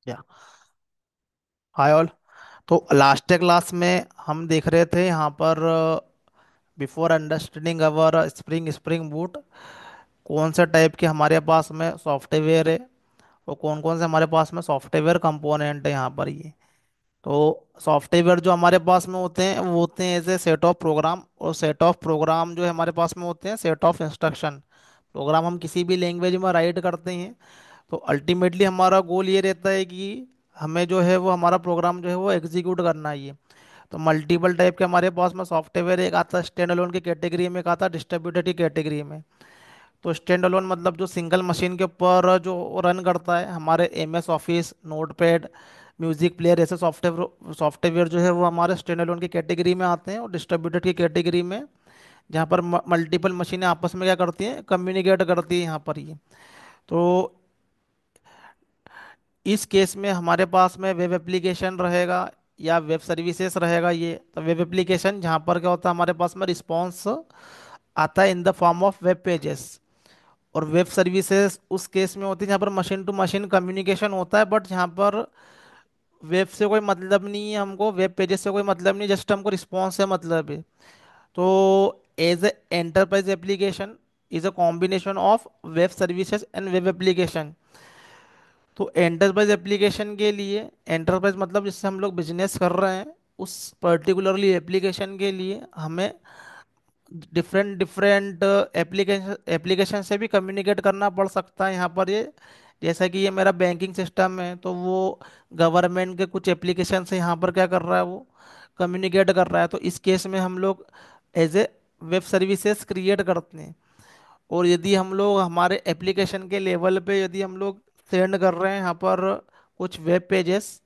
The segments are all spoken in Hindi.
या हाय ऑल। तो लास्ट क्लास में हम देख रहे थे यहाँ पर बिफोर अंडरस्टैंडिंग अवर स्प्रिंग स्प्रिंग बूट कौन से टाइप के हमारे पास में सॉफ्टवेयर है और कौन कौन से हमारे पास में सॉफ्टवेयर कंपोनेंट है यहाँ पर ये। तो सॉफ्टवेयर जो हमारे पास में होते हैं वो होते हैं as a set of program, और सेट ऑफ प्रोग्राम जो है हमारे पास में होते हैं सेट ऑफ इंस्ट्रक्शन। प्रोग्राम हम किसी भी लैंग्वेज में राइट करते हैं, तो अल्टीमेटली हमारा गोल ये रहता है कि हमें जो है वो हमारा प्रोग्राम जो है वो एग्जीक्यूट करना है ये। तो मल्टीपल टाइप के हमारे पास में सॉफ्टवेयर, एक आता है स्टैंड अलोन की कैटेगरी में, एक आता है डिस्ट्रीब्यूटेड की कैटेगरी में। तो स्टैंड अलोन मतलब जो सिंगल मशीन के ऊपर जो रन करता है, हमारे M S office, Notepad, music player, ऐसे सॉफ्टवेयर सॉफ्टवेयर जो है वो हमारे स्टैंड अलोन की कैटेगरी में आते हैं। और डिस्ट्रीब्यूटेड की कैटेगरी में जहाँ पर मल्टीपल मशीनें आपस में क्या करती हैं, कम्युनिकेट करती है यहाँ पर ये। तो इस केस में हमारे पास में वेब एप्लीकेशन रहेगा या वेब सर्विसेज रहेगा ये। तो वेब एप्लीकेशन जहाँ पर क्या होता है, हमारे पास में रिस्पॉन्स आता है in the form of web pages. और वेब सर्विसेज उस केस में होती है जहाँ पर मशीन टू मशीन कम्युनिकेशन होता है, बट यहाँ पर वेब से कोई मतलब नहीं है हमको, वेब पेजेस से कोई मतलब नहीं, जस्ट हमको रिस्पॉन्स से मतलब है। तो as a enterprise application is a combination of web services and web application. तो एंटरप्राइज एप्लीकेशन के लिए, एंटरप्राइज मतलब जिससे हम लोग बिजनेस कर रहे हैं, उस पर्टिकुलरली एप्लीकेशन के लिए हमें डिफरेंट डिफरेंट एप्लीकेशन एप्लीकेशन से भी कम्युनिकेट करना पड़ सकता है यहाँ पर ये। जैसा कि ये मेरा बैंकिंग सिस्टम है, तो वो गवर्नमेंट के कुछ एप्लीकेशन से यहाँ पर क्या कर रहा है, वो कम्युनिकेट कर रहा है। तो इस केस में हम लोग as a web services create करते हैं। और यदि हम लोग हमारे एप्लीकेशन के लेवल पे यदि हम लोग सेंड कर रहे हैं यहाँ पर कुछ वेब पेजेस,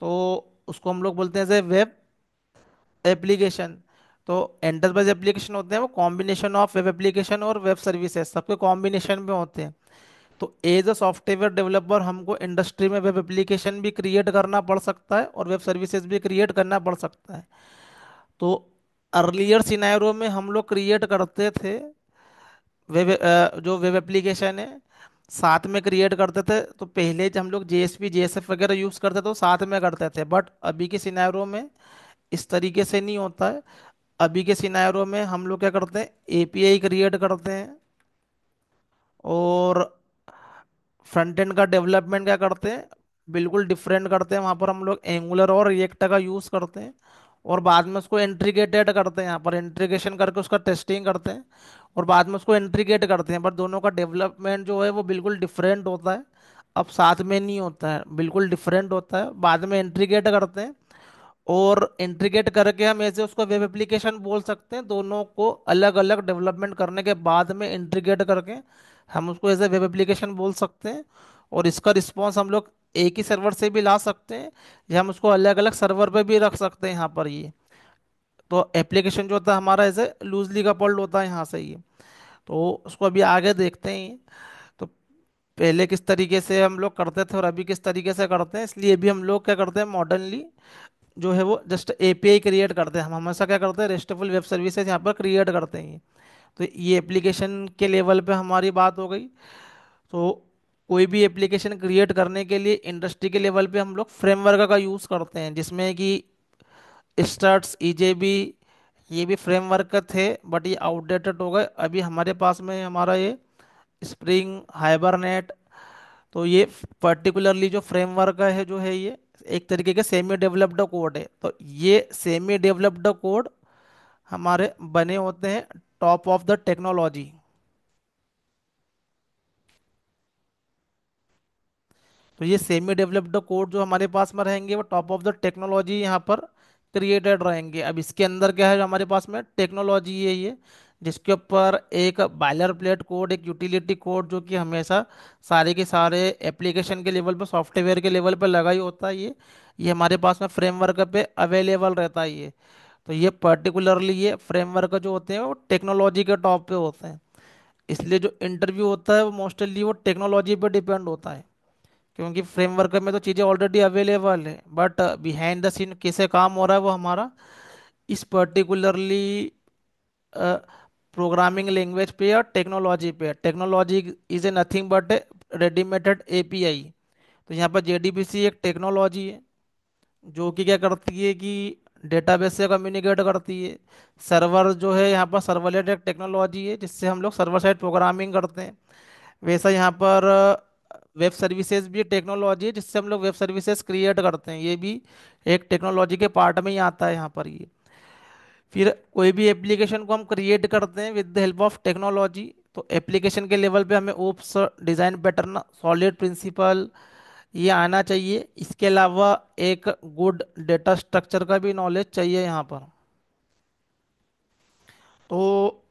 तो उसको हम लोग बोलते हैं वेब एप्लीकेशन। तो एंटरप्राइज एप्लीकेशन होते हैं वो कॉम्बिनेशन ऑफ वेब एप्लीकेशन और वेब सर्विसेज, सबके कॉम्बिनेशन में होते हैं। तो एज अ सॉफ्टवेयर डेवलपर हमको इंडस्ट्री में वेब एप्लीकेशन भी क्रिएट करना पड़ सकता है और वेब सर्विसेज भी क्रिएट करना पड़ सकता है। तो अर्लियर सिनेरियो में हम लोग क्रिएट करते थे वेब, जो वेब एप्लीकेशन है साथ में क्रिएट करते थे। तो पहले जब हम लोग जेएसपी जेएसएफ वगैरह यूज़ करते थे तो साथ में करते थे, बट अभी के सिनेरियो में इस तरीके से नहीं होता है। अभी के सिनेरियो में हम लोग क्या करते हैं, एपीआई क्रिएट करते हैं और फ्रंट एंड का डेवलपमेंट क्या करते हैं, बिल्कुल डिफरेंट करते हैं। वहाँ पर हम लोग एंगुलर और रिएक्ट का यूज़ करते हैं और बाद में उसको इंट्रीग्रेटेड करते हैं, यहाँ पर इंट्रीग्रेशन करके उसका टेस्टिंग करते हैं और बाद में उसको इंट्रीग्रेट करते हैं। बट दोनों का डेवलपमेंट जो है वो बिल्कुल डिफरेंट होता है। अब साथ में नहीं होता है, बिल्कुल डिफरेंट होता है, बाद में इंट्रीग्रेट करते हैं। और इंट्रीग्रेट करके हम ऐसे उसको वेब एप्लीकेशन बोल सकते हैं, दोनों को अलग अलग डेवलपमेंट करने के बाद में इंट्रीग्रेट करके हम उसको एज ए वेब एप्लीकेशन बोल सकते हैं। और इसका रिस्पॉन्स हम लोग एक ही सर्वर से भी ला सकते हैं या हम उसको अलग अलग सर्वर पे भी रख सकते हैं यहाँ पर ये। तो एप्लीकेशन जो होता है हमारा ऐसे लूजली कपल्ड होता है यहाँ से ये। तो उसको अभी आगे देखते हैं। तो पहले किस तरीके से हम लोग करते थे और अभी किस तरीके से करते हैं, इसलिए अभी हम लोग क्या करते हैं मॉडर्नली जो है वो जस्ट एपीआई क्रिएट करते हैं। हम हमेशा क्या करते हैं, रेस्टफुल वेब सर्विसेज यहाँ पर क्रिएट करते हैं। तो ये एप्लीकेशन के लेवल पे हमारी बात हो गई। तो कोई भी एप्लीकेशन क्रिएट करने के लिए इंडस्ट्री के लेवल पे हम लोग फ्रेमवर्क का यूज़ करते हैं, जिसमें कि स्टार्ट्स ईजेबी, ये भी फ्रेमवर्क थे बट ये आउटडेटेड हो गए। अभी हमारे पास में हमारा ये स्प्रिंग हाइबरनेट। तो ये पर्टिकुलरली जो फ्रेमवर्क है जो है ये एक तरीके के सेमी डेवलप्ड कोड है। तो ये सेमी डेवलप्ड कोड हमारे बने होते हैं टॉप ऑफ द टेक्नोलॉजी। तो ये सेमी डेवलप्ड कोड जो हमारे पास में रहेंगे वो टॉप ऑफ द टेक्नोलॉजी यहाँ पर क्रिएटेड रहेंगे। अब इसके अंदर क्या है, जो हमारे पास में टेक्नोलॉजी है ये, जिसके ऊपर एक बायलर प्लेट कोड, एक यूटिलिटी कोड जो कि हमेशा सारे के सारे एप्लीकेशन के लेवल पर, सॉफ्टवेयर के लेवल पर लगा ही होता है ये हमारे पास में फ्रेमवर्क पे अवेलेबल रहता है ये। तो ये पर्टिकुलरली ये फ्रेमवर्क जो होते हैं वो टेक्नोलॉजी के टॉप पे होते हैं। इसलिए जो इंटरव्यू होता है वो मोस्टली वो टेक्नोलॉजी पे डिपेंड होता है, क्योंकि फ्रेमवर्क में तो चीज़ें ऑलरेडी अवेलेबल है, बट बिहाइंड द सीन कैसे काम हो रहा है वो हमारा इस पर्टिकुलरली प्रोग्रामिंग लैंग्वेज पे या टेक्नोलॉजी पे। Technology is a nothing but a readymaded API. तो यहाँ पर जेडीबीसी एक टेक्नोलॉजी है जो कि क्या करती है कि डेटाबेस से कम्युनिकेट करती है। सर्वर जो है यहाँ पर सर्वलेट एक टेक्नोलॉजी है जिससे हम लोग सर्वर साइड प्रोग्रामिंग करते हैं। वैसा यहाँ पर वेब सर्विसेज भी टेक्नोलॉजी है जिससे हम लोग वेब सर्विसेज क्रिएट करते हैं, ये भी एक टेक्नोलॉजी के पार्ट में ही आता है यहाँ पर ये। फिर कोई भी एप्लीकेशन को हम क्रिएट करते हैं with the help of technology, तो एप्लीकेशन के लेवल पे हमें OOPS, design pattern, solid principle ये आना चाहिए। इसके अलावा एक गुड डेटा स्ट्रक्चर का भी नॉलेज चाहिए यहाँ पर। तो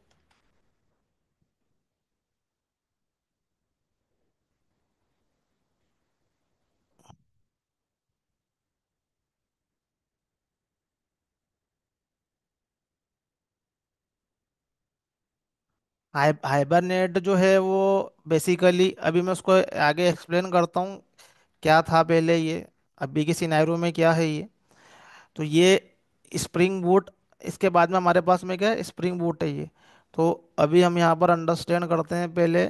हाइबरनेट जो है वो बेसिकली, अभी मैं उसको आगे एक्सप्लेन करता हूँ क्या था पहले ये, अभी के सिनेरियो में क्या है ये। तो ये स्प्रिंग बूट, इसके बाद में हमारे पास में क्या है, स्प्रिंग बूट है ये। तो अभी हम यहाँ पर अंडरस्टैंड करते हैं पहले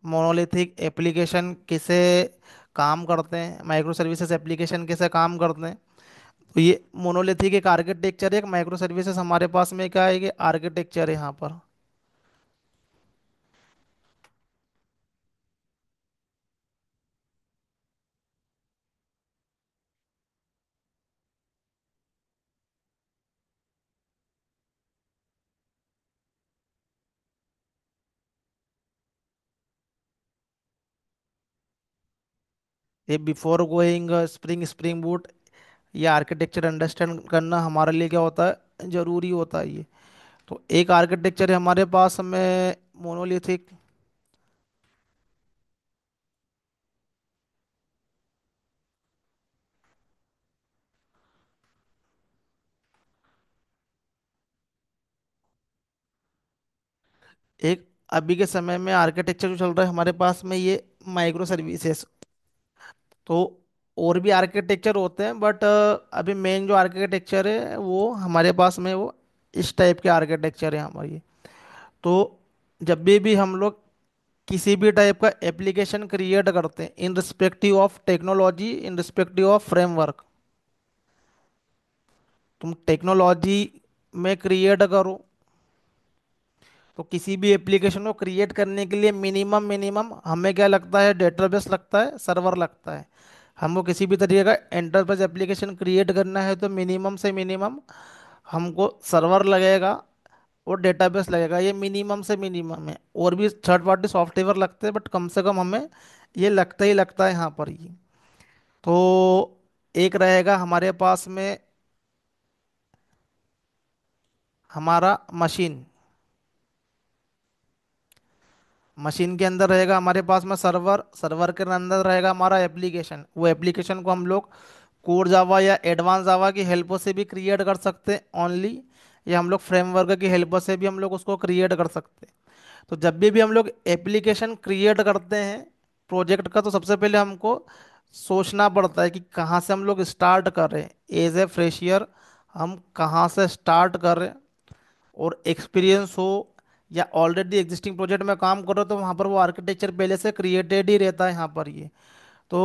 मोनोलिथिक एप्लीकेशन किसे काम करते हैं, माइक्रो सर्विसेज एप्लीकेशन कैसे काम करते हैं। तो ये मोनोलिथिक एक आर्किटेक्चर है, एक माइक्रो सर्विसेज हमारे पास में क्या है कि आर्किटेक्चर है यहाँ पर। ये before going spring spring boot, ये आर्किटेक्चर अंडरस्टैंड करना हमारे लिए क्या होता है, जरूरी होता है ये। तो एक आर्किटेक्चर है हमारे पास में मोनोलिथिक। एक अभी के समय में आर्किटेक्चर जो चल रहा है हमारे पास में ये माइक्रो सर्विसेज। तो और भी आर्किटेक्चर होते हैं बट अभी मेन जो आर्किटेक्चर है वो हमारे पास में वो इस टाइप के आर्किटेक्चर है हमारी। तो जब भी हम लोग किसी भी टाइप का एप्लीकेशन क्रिएट करते हैं in respective of technology, in respective of framework, तुम टेक्नोलॉजी में क्रिएट करो, तो किसी भी एप्लीकेशन को क्रिएट करने के लिए मिनिमम मिनिमम हमें क्या लगता है, डेटाबेस लगता है, सर्वर लगता है। हमको किसी भी तरीके का एंटरप्राइज एप्लीकेशन क्रिएट करना है तो मिनिमम से मिनिमम हमको सर्वर लगेगा और डेटाबेस लगेगा, ये मिनिमम से मिनिमम है। और भी थर्ड पार्टी सॉफ्टवेयर लगते हैं बट कम से कम हमें ये लगता ही लगता है यहाँ पर ही। तो एक रहेगा हमारे पास में हमारा मशीन, मशीन के अंदर रहेगा हमारे पास में सर्वर, सर्वर के अंदर रहेगा हमारा एप्लीकेशन। वो एप्लीकेशन को हम लोग कोर जावा या एडवांस जावा की हेल्प से भी क्रिएट कर सकते हैं ओनली, या हम लोग फ्रेमवर्क की हेल्प से भी हम लोग उसको क्रिएट कर सकते हैं। तो जब भी हम लोग एप्लीकेशन क्रिएट करते हैं प्रोजेक्ट का, तो सबसे पहले हमको सोचना पड़ता है कि कहाँ से हम लोग स्टार्ट कर रहे हैं। एज ए फ्रेशियर हम कहाँ से स्टार्ट कर रहे हैं, और एक्सपीरियंस हो या ऑलरेडी एग्जिस्टिंग प्रोजेक्ट में काम करो तो वहाँ पर वो आर्किटेक्चर पहले से क्रिएटेड ही रहता है यहाँ पर ये। तो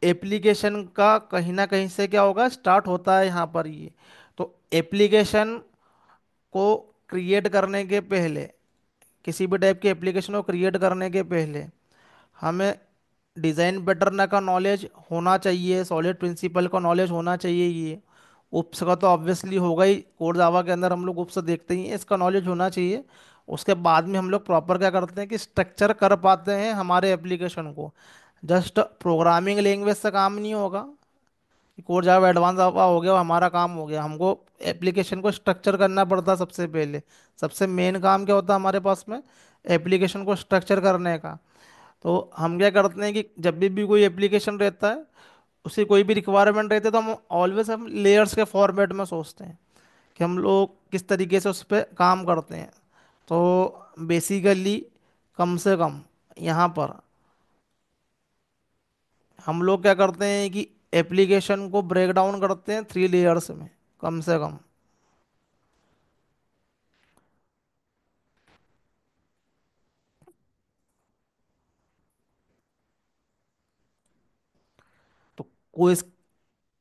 एप्लीकेशन का कहीं ना कहीं से क्या होगा, स्टार्ट होता है यहाँ पर ये। तो एप्लीकेशन को क्रिएट करने के पहले, किसी भी टाइप के एप्लीकेशन को क्रिएट करने के पहले हमें डिज़ाइन पैटर्न का नॉलेज होना चाहिए, सॉलिड प्रिंसिपल का नॉलेज होना चाहिए ये। उप्स का तो ऑब्वियसली होगा ही, कोड जावा के अंदर हम लोग उप्स देखते ही हैं, इसका नॉलेज होना चाहिए। उसके बाद में हम लोग प्रॉपर क्या करते हैं कि स्ट्रक्चर कर पाते हैं हमारे एप्लीकेशन को। जस्ट प्रोग्रामिंग लैंग्वेज से काम नहीं होगा कि कोड जावा एडवांस जावा हो गया, वो हमारा काम हो गया। हमको एप्लीकेशन को स्ट्रक्चर करना पड़ता है सबसे पहले। सबसे मेन काम क्या होता है हमारे पास में, एप्लीकेशन को स्ट्रक्चर करने का। तो हम क्या करते हैं कि जब भी कोई एप्लीकेशन रहता है, उसकी कोई भी रिक्वायरमेंट रहती है, तो हम लेयर्स के फॉर्मेट में सोचते हैं कि हम लोग किस तरीके से उस पर काम करते हैं। तो बेसिकली कम से कम यहाँ पर हम लोग क्या करते हैं कि एप्लीकेशन को ब्रेक डाउन करते हैं 3 लेयर्स में कम से कम। कोई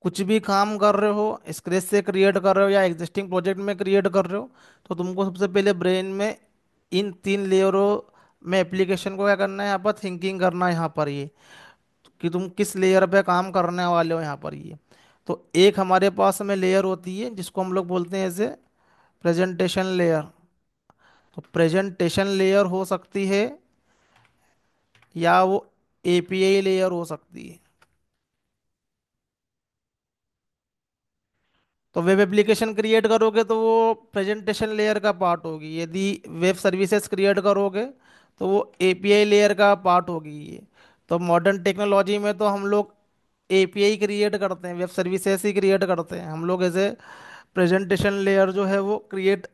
कुछ भी काम कर रहे हो, स्क्रैच से क्रिएट कर रहे हो या एग्जिस्टिंग प्रोजेक्ट में क्रिएट कर रहे हो, तो तुमको सबसे पहले ब्रेन में इन 3 लेयरों में एप्लीकेशन को क्या करना है, यहाँ पर थिंकिंग करना है, यहाँ पर ये कि तुम किस लेयर पे काम करने वाले हो यहाँ पर ये। तो एक हमारे पास में लेयर होती है जिसको हम लोग बोलते हैं एज प्रेजेंटेशन लेयर। तो प्रेजेंटेशन लेयर हो सकती है या वो एपीआई लेयर हो सकती है। तो वेब एप्लीकेशन क्रिएट करोगे तो वो प्रेजेंटेशन लेयर का पार्ट होगी, यदि वेब सर्विसेज क्रिएट करोगे तो वो एपीआई लेयर का पार्ट होगी ये। तो मॉडर्न टेक्नोलॉजी में तो हम लोग एपीआई क्रिएट करते हैं, वेब सर्विसेज ही क्रिएट करते हैं, हम लोग ऐसे प्रेजेंटेशन लेयर जो है वो क्रिएट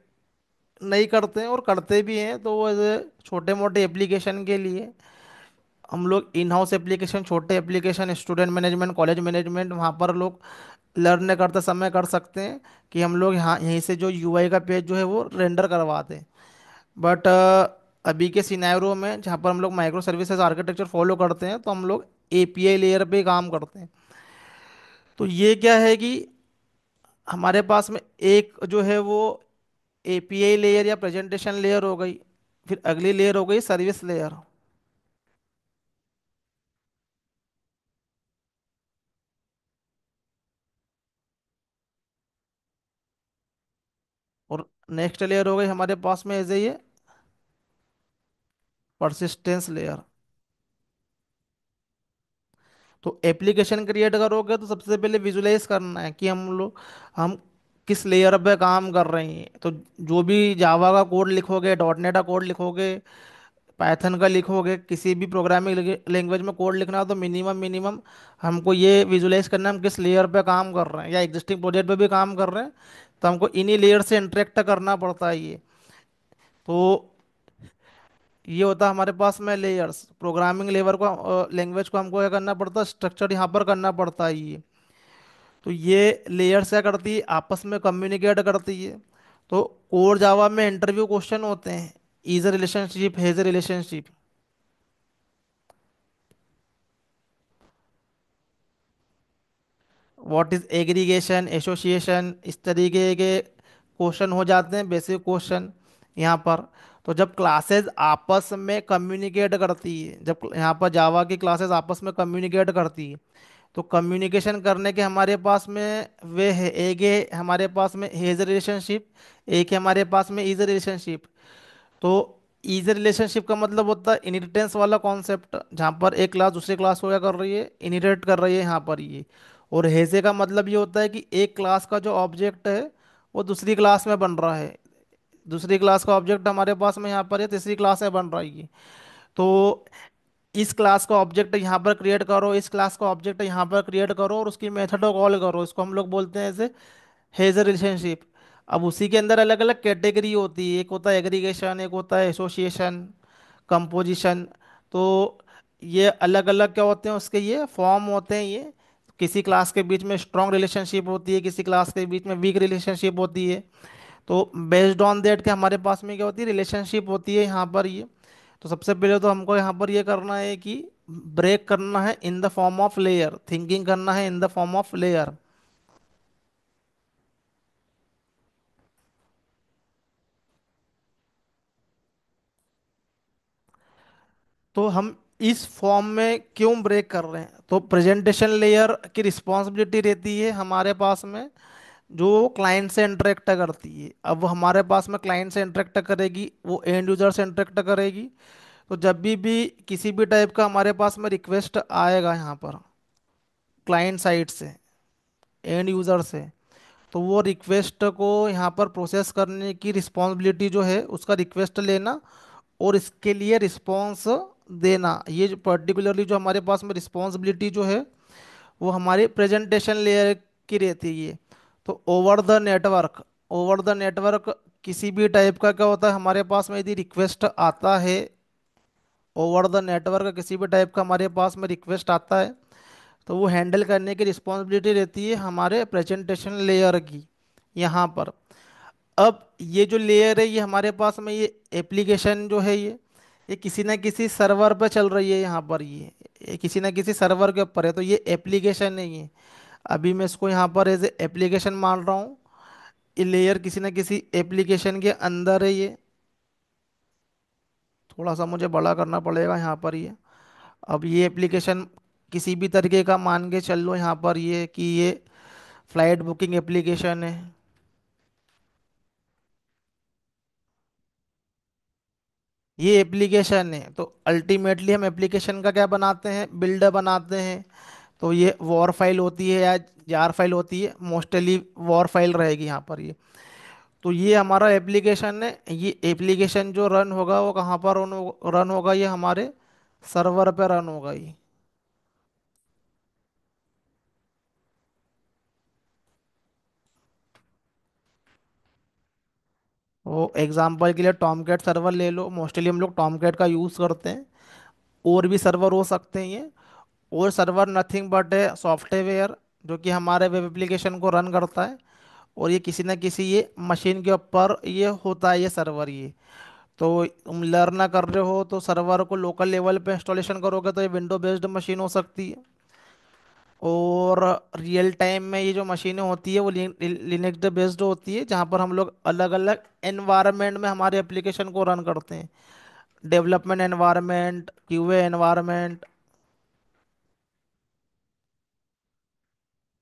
नहीं करते हैं। और करते भी हैं तो वो ऐसे छोटे मोटे एप्लीकेशन के लिए हम लोग इन हाउस एप्लीकेशन, छोटे application, student management, college management, वहाँ पर लोग लर्न करते समय कर सकते हैं कि हम लोग यहाँ यहीं से जो यूआई का पेज जो है वो रेंडर करवा दें। बट अभी के सिनेरियो में जहाँ पर हम लोग माइक्रो सर्विसेज आर्किटेक्चर फॉलो करते हैं तो हम लोग एपीआई लेयर पे काम करते हैं। तो ये क्या है कि हमारे पास में एक जो है वो एपीआई लेयर या प्रेजेंटेशन लेयर हो गई, फिर अगली लेयर हो गई सर्विस लेयर। और नेक्स्ट लेयर हो गई हमारे पास में एज ये परसिस्टेंस लेयर। तो एप्लीकेशन क्रिएट करोगे तो सबसे पहले विजुलाइज करना है कि हम किस लेयर पे काम कर रहे हैं। तो जो भी जावा का कोड लिखोगे, डॉट नेट का कोड लिखोगे, पाइथन का लिखोगे, किसी भी प्रोग्रामिंग लैंग्वेज में कोड लिखना हो तो मिनिमम मिनिमम हमको ये विजुलाइज करना है हम किस लेयर पे काम कर रहे हैं, या एग्जिस्टिंग प्रोजेक्ट पे भी काम कर रहे हैं तो हमको इन्हीं लेयर से इंटरेक्ट करना पड़ता है ये। तो ये होता है हमारे पास में लेयर्स। प्रोग्रामिंग लेवर को, लैंग्वेज को हमको क्या करना पड़ता है, स्ट्रक्चर यहाँ पर करना पड़ता है ये। तो ये लेयर्स क्या करती है, आपस में कम्युनिकेट करती है। तो कोर जावा में इंटरव्यू क्वेश्चन होते हैं, is a relationship, has a relationship, what is aggregation, association, इस तरीके के क्वेश्चन हो जाते हैं, बेसिक क्वेश्चन यहाँ पर। तो जब क्लासेस आपस में कम्युनिकेट करती है, जब यहाँ पर जावा की क्लासेस आपस में कम्युनिकेट करती है, तो कम्युनिकेशन करने के हमारे पास में वे है, एक है हमारे पास में हेज रिलेशनशिप, एक है हमारे पास में इज रिलेशनशिप। तो इज रिलेशनशिप का मतलब होता है इनहेरिटेंस वाला कॉन्सेप्ट, जहाँ पर एक क्लास दूसरी क्लास को क्या कर रही है, इनहेरिट कर रही है यहाँ पर ये। और हेजे का मतलब ये होता है कि एक क्लास का जो ऑब्जेक्ट है वो दूसरी क्लास में बन रहा है, दूसरी क्लास का ऑब्जेक्ट हमारे पास में यहाँ पर है, तीसरी क्लास में बन रहा है ये। तो इस क्लास का ऑब्जेक्ट यहाँ पर क्रिएट करो, इस क्लास का ऑब्जेक्ट यहाँ पर क्रिएट करो और उसकी मेथड को कॉल करो, इसको हम लोग बोलते हैं ऐसे हेज रिलेशनशिप। अब उसी के अंदर अलग अलग कैटेगरी होती है, एक होता है एग्रीगेशन, एक होता है एसोसिएशन, कंपोजिशन। तो ये अलग अलग क्या होते हैं, उसके ये फॉर्म होते हैं ये। किसी क्लास के बीच में स्ट्रॉन्ग रिलेशनशिप होती है, किसी क्लास के बीच में वीक रिलेशनशिप होती है। तो बेस्ड ऑन दैट के हमारे पास में क्या होती है, रिलेशनशिप होती है यहाँ पर ये। तो सबसे पहले तो हमको यहाँ पर ये करना है कि ब्रेक करना है in the form of layer, thinking करना है in the form of layer. तो हम इस फॉर्म में क्यों ब्रेक कर रहे हैं, तो प्रेजेंटेशन लेयर की रिस्पॉन्सिबिलिटी रहती है हमारे पास में जो क्लाइंट से इंटरेक्ट करती है। अब वो हमारे पास में क्लाइंट से इंटरेक्ट करेगी, वो एंड यूजर से इंटरेक्ट करेगी। तो जब भी किसी भी टाइप का हमारे पास में रिक्वेस्ट आएगा यहाँ पर क्लाइंट साइड से, एंड यूजर से, तो वो रिक्वेस्ट को यहाँ पर प्रोसेस करने की रिस्पॉन्सिबिलिटी जो है, उसका रिक्वेस्ट लेना और इसके लिए रिस्पॉन्स देना, ये जो पर्टिकुलरली जो हमारे पास में रिस्पॉन्सिबिलिटी जो है वो हमारी प्रेजेंटेशन लेयर की रहती है। तो ओवर द नेटवर्क किसी भी टाइप का क्या होता है हमारे पास में, यदि रिक्वेस्ट आता है ओवर द नेटवर्क, किसी भी टाइप का हमारे पास में रिक्वेस्ट आता है तो वो हैंडल करने की रिस्पॉन्सिबिलिटी रहती है हमारे प्रेजेंटेशन लेयर की यहाँ पर। अब ये जो लेयर है ये हमारे पास में ये एप्लीकेशन जो है ये ये किसी ना किसी सर्वर पे चल रही है यहाँ पर, ये किसी ना किसी सर्वर के ऊपर है, तो ये एप्लीकेशन नहीं है। अभी मैं इसको यहाँ पर एज एप्लीकेशन मान रहा हूँ। ये लेयर किसी ना किसी एप्लीकेशन के अंदर है ये। थोड़ा सा मुझे बड़ा करना पड़ेगा यहाँ पर ये। अब ये एप्लीकेशन किसी भी तरीके का मान के चल लो यहाँ पर ये कि ये फ्लाइट बुकिंग एप्लीकेशन है। ये एप्लीकेशन है, तो अल्टीमेटली हम एप्लीकेशन का क्या बनाते हैं, बिल्डर बनाते हैं। तो ये वॉर फाइल होती है या जार फाइल होती है, मोस्टली वॉर फाइल रहेगी यहाँ पर ये। तो ये हमारा एप्लीकेशन है। ये एप्लीकेशन जो रन होगा वो कहाँ पर रन होगा, ये हमारे सर्वर पे रन होगा ये। वो एग्जांपल के लिए टॉम कैट सर्वर ले लो, मोस्टली हम लोग टॉम कैट का यूज़ करते हैं। और भी सर्वर हो सकते हैं ये। और server nothing but a software जो कि हमारे वेब एप्लीकेशन को रन करता है। और ये किसी ना किसी ये मशीन के ऊपर ये होता है ये सर्वर ये। तो तुम लर्न कर रहे हो तो सर्वर को लोकल लेवल पे इंस्टॉलेशन करोगे तो ये विंडो बेस्ड मशीन हो सकती है। और रियल टाइम में ये जो मशीनें होती है वो लिनक्स बेस्ड होती है, जहाँ पर हम लोग अलग अलग एनवायरनमेंट में हमारे एप्लीकेशन को रन करते हैं। Development environment, QA environment.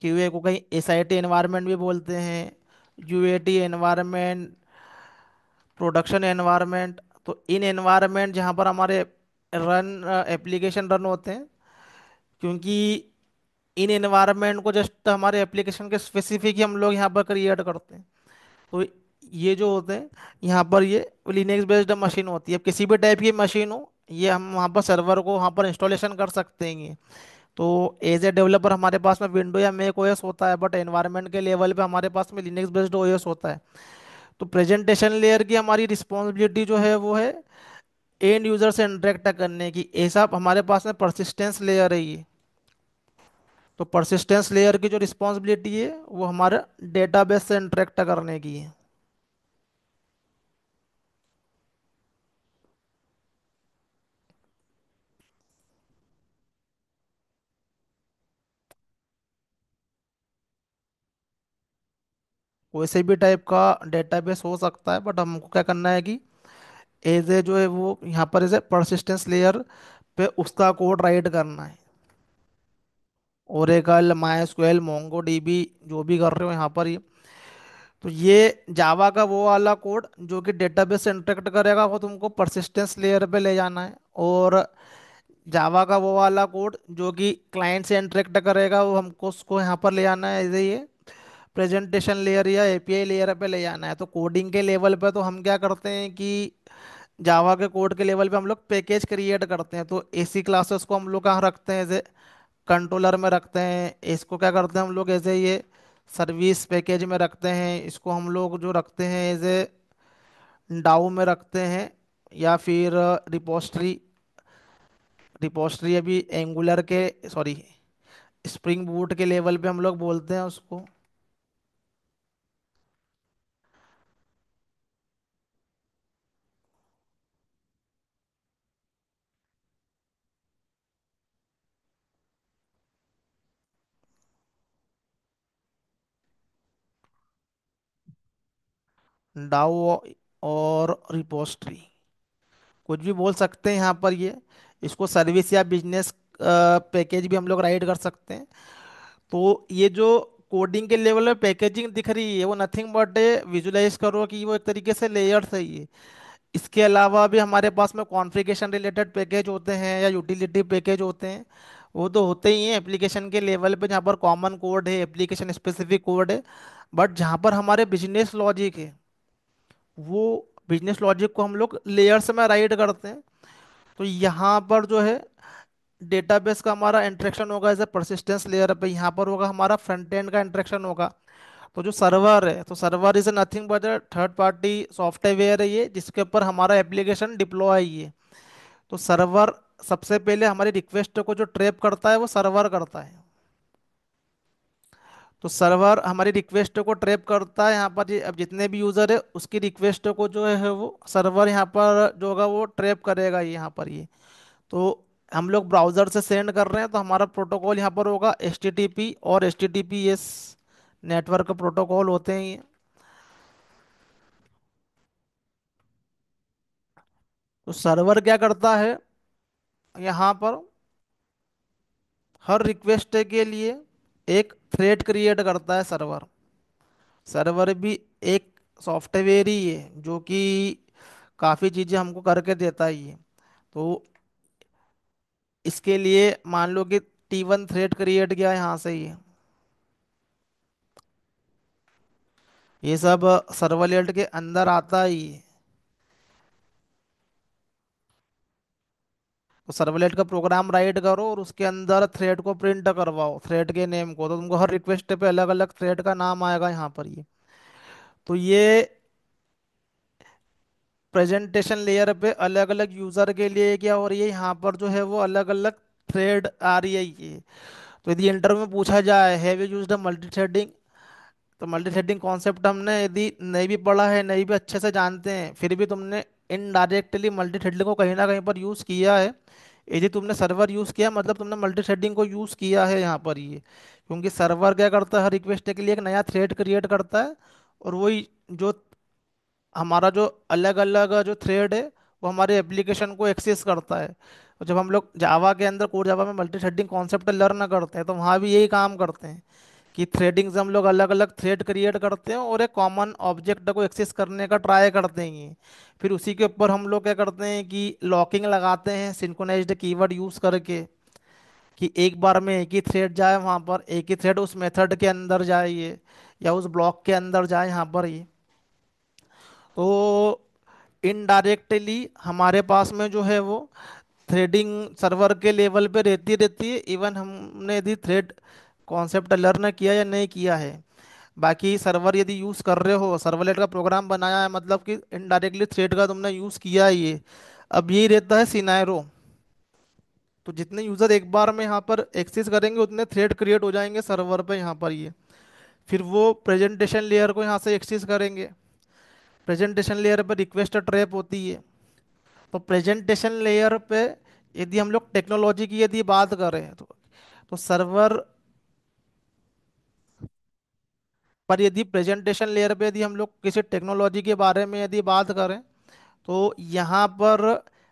QA को कहीं एसआईटी एनवायरनमेंट भी बोलते हैं, यूएटी एनवायरनमेंट, प्रोडक्शन एनवायरनमेंट। तो इन एनवायरनमेंट जहाँ पर हमारे रन एप्लीकेशन रन होते हैं, क्योंकि इन एनवायरनमेंट को जस्ट हमारे एप्लीकेशन के स्पेसिफिक ही हम लोग यहाँ पर क्रिएट करते हैं। तो ये जो होते हैं यहाँ पर ये लिनक्स बेस्ड मशीन होती है। अब किसी भी टाइप की मशीन हो, ये हम वहाँ पर सर्वर को वहाँ पर इंस्टॉलेशन कर सकते हैं ये। तो एज ए डेवलपर हमारे पास में विंडो या मैक ओएस होता है, बट एनवायरनमेंट के लेवल पे हमारे पास में लिनक्स बेस्ड ओएस होता है। तो प्रेजेंटेशन लेयर की हमारी रिस्पॉन्सिबिलिटी जो है वो है एंड यूजर से इंटरेक्ट करने की। ऐसा हमारे पास में परसिस्टेंस लेयर है ये। तो परसिस्टेंस लेयर की जो रिस्पॉन्सिबिलिटी है वो हमारे डेटाबेस से इंटरेक्ट करने की है। वैसे भी टाइप का डेटाबेस हो सकता है, बट हमको क्या करना है कि एज ए जो है वो यहाँ पर एज ए परसिस्टेंस लेयर पे उसका कोड राइट करना है। ओरेकल, माई मोंगो डीबी जो भी कर रहे हो यहाँ पर ये। तो ये जावा का वो वाला कोड जो कि डेटाबेस से इंटरेक्ट करेगा वो तुमको परसिस्टेंस लेयर पे ले जाना है। और जावा का वो वाला कोड जो कि क्लाइंट से इंटरेक्ट करेगा वो हमको उसको यहाँ पर ले जाना है एज ये प्रेजेंटेशन लेयर या एपीआई लेयर पे ले जाना है। तो कोडिंग के लेवल पे तो हम क्या करते हैं कि जावा के कोड के लेवल पे हम लोग पैकेज क्रिएट करते हैं। तो एसी क्लासेस को हम लोग कहाँ रखते हैं, एज कंट्रोलर में रखते हैं। इसको क्या करते हैं हम लोग ऐसे ये सर्विस पैकेज में रखते हैं। इसको हम लोग जो रखते हैं ऐसे डाउ में रखते हैं, या फिर रिपोस्टरी। रिपोस्टरी अभी एंगुलर के, सॉरी, स्प्रिंग बूट के लेवल पे हम लोग बोलते हैं उसको। डाउ और रिपोस्टरी कुछ भी बोल सकते हैं यहाँ पर ये। इसको सर्विस या बिजनेस पैकेज भी हम लोग राइट कर सकते हैं। तो ये जो कोडिंग के लेवल में पैकेजिंग दिख रही है वो नथिंग बट विजुलाइज करो कि वो एक तरीके से लेयर्स है ये। इसके अलावा भी हमारे पास में कॉन्फ़िगरेशन रिलेटेड पैकेज होते हैं या यूटिलिटी पैकेज होते हैं। वो तो होते ही हैं एप्लीकेशन के लेवल पे, जहाँ पर कॉमन कोड है, एप्लीकेशन स्पेसिफिक कोड है। बट जहाँ पर हमारे बिजनेस लॉजिक है, वो बिजनेस लॉजिक को हम लोग लेयर्स में राइट करते हैं। तो यहाँ पर जो है डेटाबेस का हमारा इंटरेक्शन होगा एज ए परसिस्टेंस लेयर पे। यहाँ पर होगा हमारा फ्रंट एंड का इंटरेक्शन होगा। तो जो सर्वर है, तो server is nothing but third party software है ये, जिसके ऊपर हमारा एप्लीकेशन डिप्लॉय है ये। तो सर्वर सबसे पहले हमारी रिक्वेस्ट को जो ट्रैप करता है वो सर्वर करता है। तो सर्वर हमारी रिक्वेस्ट को ट्रैप करता है यहाँ पर। अब जितने भी यूज़र है उसकी रिक्वेस्ट को जो है वो सर्वर यहाँ पर जो होगा वो ट्रैप करेगा ये यहाँ पर ये। तो हम लोग ब्राउज़र से सेंड कर रहे हैं तो हमारा प्रोटोकॉल यहाँ पर होगा HTTP और HTTPS नेटवर्क प्रोटोकॉल होते हैं ये। तो सर्वर क्या करता है यहाँ पर, हर रिक्वेस्ट के लिए एक थ्रेड क्रिएट करता है सर्वर। सर्वर भी एक सॉफ्टवेयर ही है जो कि काफ़ी चीज़ें हमको करके देता है ये। तो इसके लिए मान लो कि T1 थ्रेड क्रिएट किया यहाँ से ये सब सर्वलेट के अंदर आता ही है। तो सर्वलेट का प्रोग्राम राइट करो और उसके अंदर थ्रेड को प्रिंट करवाओ, थ्रेड के नेम को, तो तुमको हर रिक्वेस्ट पे अलग अलग थ्रेड का नाम आएगा यहाँ पर ये। तो ये प्रेजेंटेशन लेयर पे अलग अलग यूजर के लिए क्या हो रही है, यहाँ पर जो है वो अलग अलग थ्रेड आ रही है ये। तो यदि इंटरव्यू में पूछा जाए have you used multi threading, तो मल्टी थ्रेडिंग कॉन्सेप्ट हमने यदि नहीं भी पढ़ा है, नहीं भी अच्छे से जानते हैं, फिर भी तुमने इनडायरेक्टली मल्टी थ्रेडिंग को कहीं ना कहीं पर यूज़ किया है। यदि तुमने सर्वर यूज़ किया मतलब तुमने मल्टी थ्रेडिंग को यूज़ किया है यहाँ पर ये। क्योंकि सर्वर क्या करता है, हर रिक्वेस्ट के लिए एक नया थ्रेड क्रिएट करता है और वही जो हमारा जो अलग अलग जो थ्रेड है वो हमारे एप्लीकेशन को एक्सेस करता है। और जब हम लोग जावा के अंदर कोर जावा में मल्टी थ्रेडिंग कॉन्सेप्ट लर्न करते हैं तो वहाँ भी यही काम करते हैं कि थ्रेडिंग से हम लोग अलग अलग थ्रेड क्रिएट करते हैं और एक कॉमन ऑब्जेक्ट को एक्सेस करने का ट्राई करते हैं ये। फिर उसी के ऊपर हम लोग क्या करते हैं कि लॉकिंग लगाते हैं सिंक्रोनाइज्ड कीवर्ड यूज़ करके, कि एक बार में एक ही थ्रेड जाए वहाँ पर, एक ही थ्रेड उस मेथड के अंदर जाए ये, या उस ब्लॉक के अंदर जाए यहाँ पर ये। तो इनडायरेक्टली हमारे पास में जो है वो थ्रेडिंग सर्वर के लेवल पे रहती रहती है, इवन हमने यदि थ्रेड कॉन्सेप्ट लर्न किया या नहीं किया है। बाकी सर्वर यदि यूज़ कर रहे हो, सर्वलेट का प्रोग्राम बनाया है मतलब कि इनडायरेक्टली थ्रेड का तुमने यूज़ किया है ये। अब यही रहता है सिनारो। तो जितने यूज़र एक बार में यहाँ पर एक्सेस करेंगे उतने थ्रेड क्रिएट हो जाएंगे सर्वर पे यहाँ पर ये। फिर वो प्रेजेंटेशन लेयर को यहाँ से एक्सेस करेंगे। प्रेजेंटेशन लेयर पर रिक्वेस्ट ट्रैप होती है। तो प्रेजेंटेशन लेयर पे यदि हम लोग टेक्नोलॉजी की यदि बात करें तो सर्वर पर यदि प्रेजेंटेशन लेयर पे यदि हम लोग किसी टेक्नोलॉजी के बारे में यदि बात करें तो यहाँ पर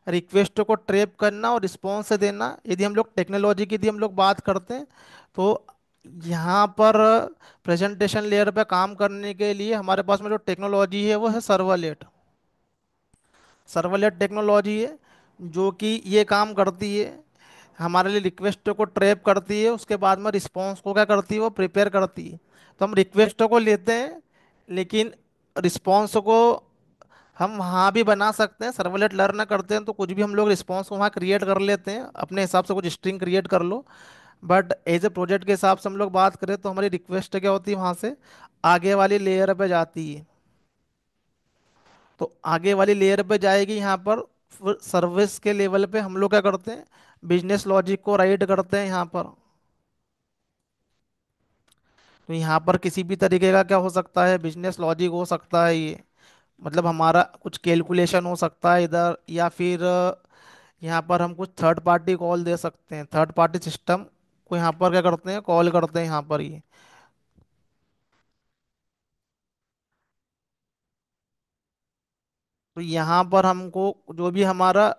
रिक्वेस्ट को ट्रैप करना और रिस्पॉन्स देना, यदि हम लोग टेक्नोलॉजी की यदि हम लोग बात करते हैं तो यहाँ पर प्रेजेंटेशन लेयर पे काम करने के लिए हमारे पास में जो टेक्नोलॉजी है वो है सर्वलेट। सर्वलेट टेक्नोलॉजी है जो कि ये काम करती है, हमारे लिए रिक्वेस्ट को ट्रैप करती है, उसके बाद में रिस्पॉन्स को क्या करती है वो प्रिपेयर करती है। तो हम रिक्वेस्ट को लेते हैं लेकिन रिस्पॉन्स को हम वहाँ भी बना सकते हैं, सर्वलेट लर्न करते हैं तो कुछ भी हम लोग रिस्पॉन्स वहाँ क्रिएट कर लेते हैं अपने हिसाब से, कुछ स्ट्रिंग क्रिएट कर लो। बट एज ए प्रोजेक्ट के हिसाब से हम लोग बात करें तो हमारी रिक्वेस्ट क्या होती है वहाँ से आगे वाली लेयर पे जाती है। तो आगे वाली लेयर पे जाएगी यहाँ पर, फिर सर्विस के लेवल पे हम लोग क्या करते हैं बिजनेस लॉजिक को राइट करते हैं यहाँ पर। तो यहाँ पर किसी भी तरीके का क्या हो सकता है, बिजनेस लॉजिक हो सकता है ये, मतलब हमारा कुछ कैलकुलेशन हो सकता है इधर, या फिर यहाँ पर हम कुछ थर्ड पार्टी कॉल दे सकते हैं, थर्ड पार्टी सिस्टम को यहाँ पर क्या करते हैं कॉल करते हैं यहाँ पर ये। तो यहाँ पर हमको जो भी हमारा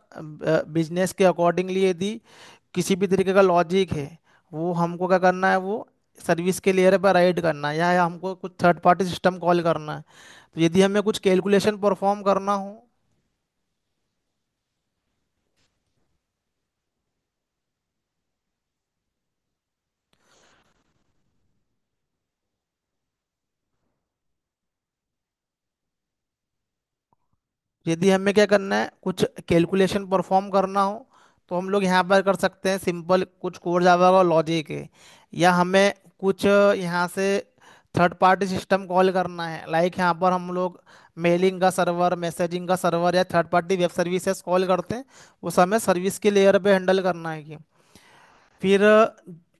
बिजनेस के अकॉर्डिंगली यदि किसी भी तरीके का लॉजिक है वो हमको क्या करना है वो सर्विस के लेयर पर राइट करना है, या हमको कुछ थर्ड पार्टी सिस्टम कॉल करना है। तो यदि हमें कुछ कैलकुलेशन परफॉर्म करना हो, यदि हमें क्या करना है कुछ कैलकुलेशन परफॉर्म करना हो तो हम लोग यहाँ पर कर सकते हैं, सिंपल कुछ कोर जावा का लॉजिक है, या हमें कुछ यहाँ से थर्ड पार्टी सिस्टम कॉल करना है, लाइक यहाँ पर हम लोग मेलिंग का सर्वर, मैसेजिंग का सर्वर या third party web services call करते हैं, उस हमें सर्विस के लेयर पे हैंडल करना है कि फिर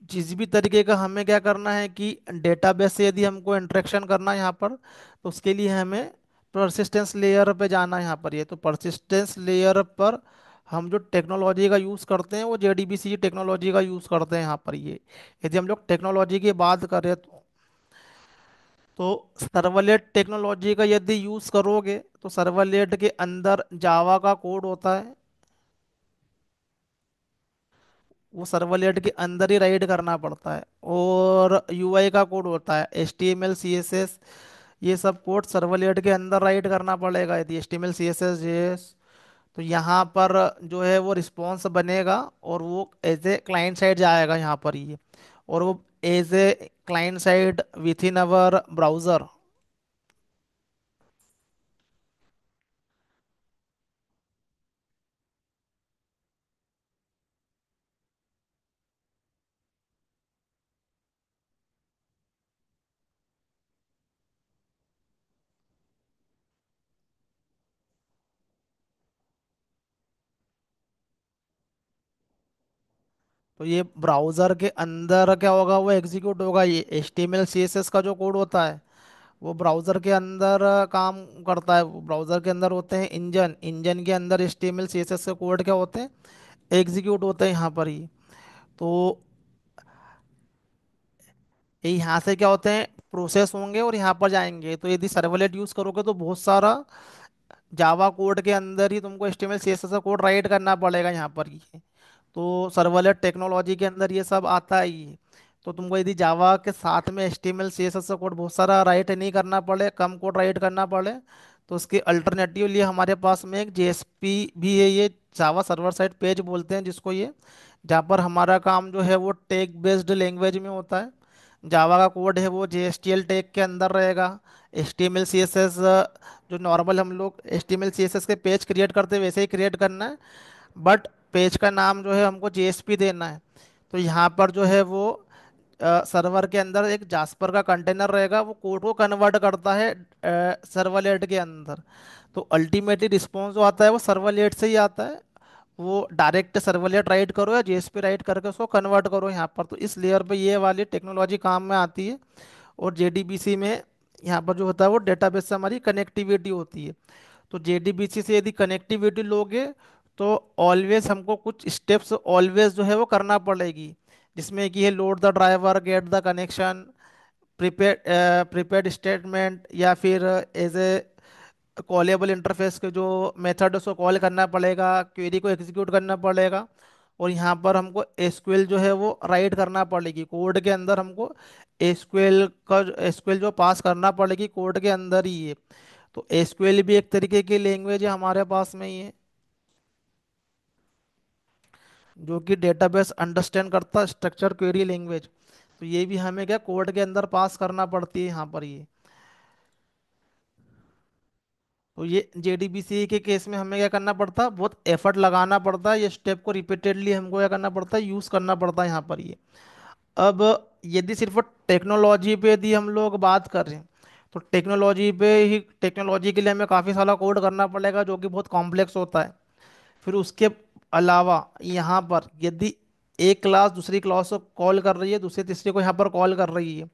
जिस भी तरीके का हमें क्या करना है कि डेटाबेस से यदि हमको इंटरेक्शन करना है यहाँ पर, तो उसके लिए हमें परसिस्टेंस लेयर पे जाना है यहाँ पर। ये तो परसिस्टेंस लेयर पर हम जो टेक्नोलॉजी का यूज़ करते हैं वो जेडीबीसी टेक्नोलॉजी का यूज़ करते हैं यहाँ पर। ये यदि हम लोग टेक्नोलॉजी की बात करें तो सर्वलेट टेक्नोलॉजी का यदि यूज़ करोगे तो सर्वलेट के अंदर जावा का कोड होता है, वो सर्वलेट के अंदर ही राइट करना पड़ता है। और यूआई का कोड होता है, H T M L C S S, ये सब कोड सर्वलेट के अंदर राइट करना पड़ेगा। यदि H T M L C S S JS, तो यहाँ पर जो है वो रिस्पॉन्स बनेगा और वो एज ए क्लाइंट साइड जाएगा यहाँ पर ये, और वो as a client side within our browser. तो ये ब्राउज़र के अंदर क्या होगा, वो एग्जीक्यूट होगा। ये H T M L C S S का जो कोड होता है वो ब्राउज़र के अंदर काम करता है। ब्राउज़र के अंदर होते हैं इंजन, इंजन के अंदर HTML CSS के कोड क्या होते हैं, एग्जीक्यूट होते हैं यहाँ पर ही। तो ये यहाँ से क्या होते हैं, प्रोसेस होंगे और यहाँ पर जाएंगे। तो यदि सर्वलेट यूज़ करोगे तो बहुत सारा जावा कोड के अंदर ही तुमको HTML CSS का कोड राइट करना पड़ेगा यहाँ पर ही। तो सर्वलेट टेक्नोलॉजी के अंदर ये सब आता ही है। तो तुमको यदि जावा के साथ में HTML CSS का कोड बहुत सारा राइट नहीं करना पड़े, कम कोड राइट करना पड़े, तो उसके अल्टरनेटिवली हमारे पास में एक JSP भी है। ये जावा सर्वर साइड पेज बोलते हैं जिसको ये, जहाँ पर हमारा काम जो है वो टेक बेस्ड लैंग्वेज में होता है। जावा का कोड है वो JSTL टैग के अंदर रहेगा। HTML CSS जो नॉर्मल हम लोग HTML CSS के पेज क्रिएट करते हैं वैसे ही क्रिएट करना है, बट पेज का नाम जो है हमको JSP देना है। तो यहाँ पर जो है वो सर्वर के अंदर एक जास्पर का कंटेनर रहेगा, वो कोड को कन्वर्ट करता है सर्वलेट के अंदर। तो अल्टीमेटली रिस्पॉन्स जो आता है वो सर्वलेट से ही आता है। वो डायरेक्ट सर्वलेट राइट करो या JSP राइट करके उसको कन्वर्ट करो यहाँ पर। तो इस लेयर पे ये वाली टेक्नोलॉजी काम में आती है। और JDBC में यहाँ पर जो होता है वो डेटाबेस से हमारी कनेक्टिविटी होती है। तो JDBC से यदि कनेक्टिविटी लोगे तो ऑलवेज हमको कुछ स्टेप्स ऑलवेज जो है वो करना पड़ेगी, जिसमें कि है load the driver, get the connection, prepare prepared statement, या फिर एज ए कॉलेबल इंटरफेस के जो मेथड उसको कॉल करना पड़ेगा, क्वेरी को एग्जीक्यूट करना पड़ेगा। और यहाँ पर हमको एसक्यूएल जो है वो राइट करना पड़ेगी कोड के अंदर। हमको एसक्यूएल जो पास करना पड़ेगी कोड के अंदर ही है। तो एसक्यूएल भी एक तरीके की लैंग्वेज है हमारे पास में ही है, जो कि डेटाबेस अंडरस्टैंड करता है, स्ट्रक्चर क्वेरी लैंग्वेज। तो ये भी हमें क्या कोड के अंदर पास करना पड़ती है यहाँ पर ये। तो ये JDBC के केस में हमें क्या करना पड़ता है, बहुत एफर्ट लगाना पड़ता है। ये स्टेप को रिपीटेडली हमको क्या करना पड़ता है, यूज़ करना पड़ता है यहाँ पर ये। अब यदि सिर्फ टेक्नोलॉजी पे यदि हम लोग बात कर रहे हैं, तो टेक्नोलॉजी पे ही, टेक्नोलॉजी के लिए हमें काफ़ी सारा कोड करना पड़ेगा जो कि बहुत कॉम्प्लेक्स होता है। फिर उसके अलावा यहाँ पर यदि एक क्लास दूसरी क्लास को कॉल कर रही है, दूसरी तीसरी को यहाँ पर कॉल कर रही है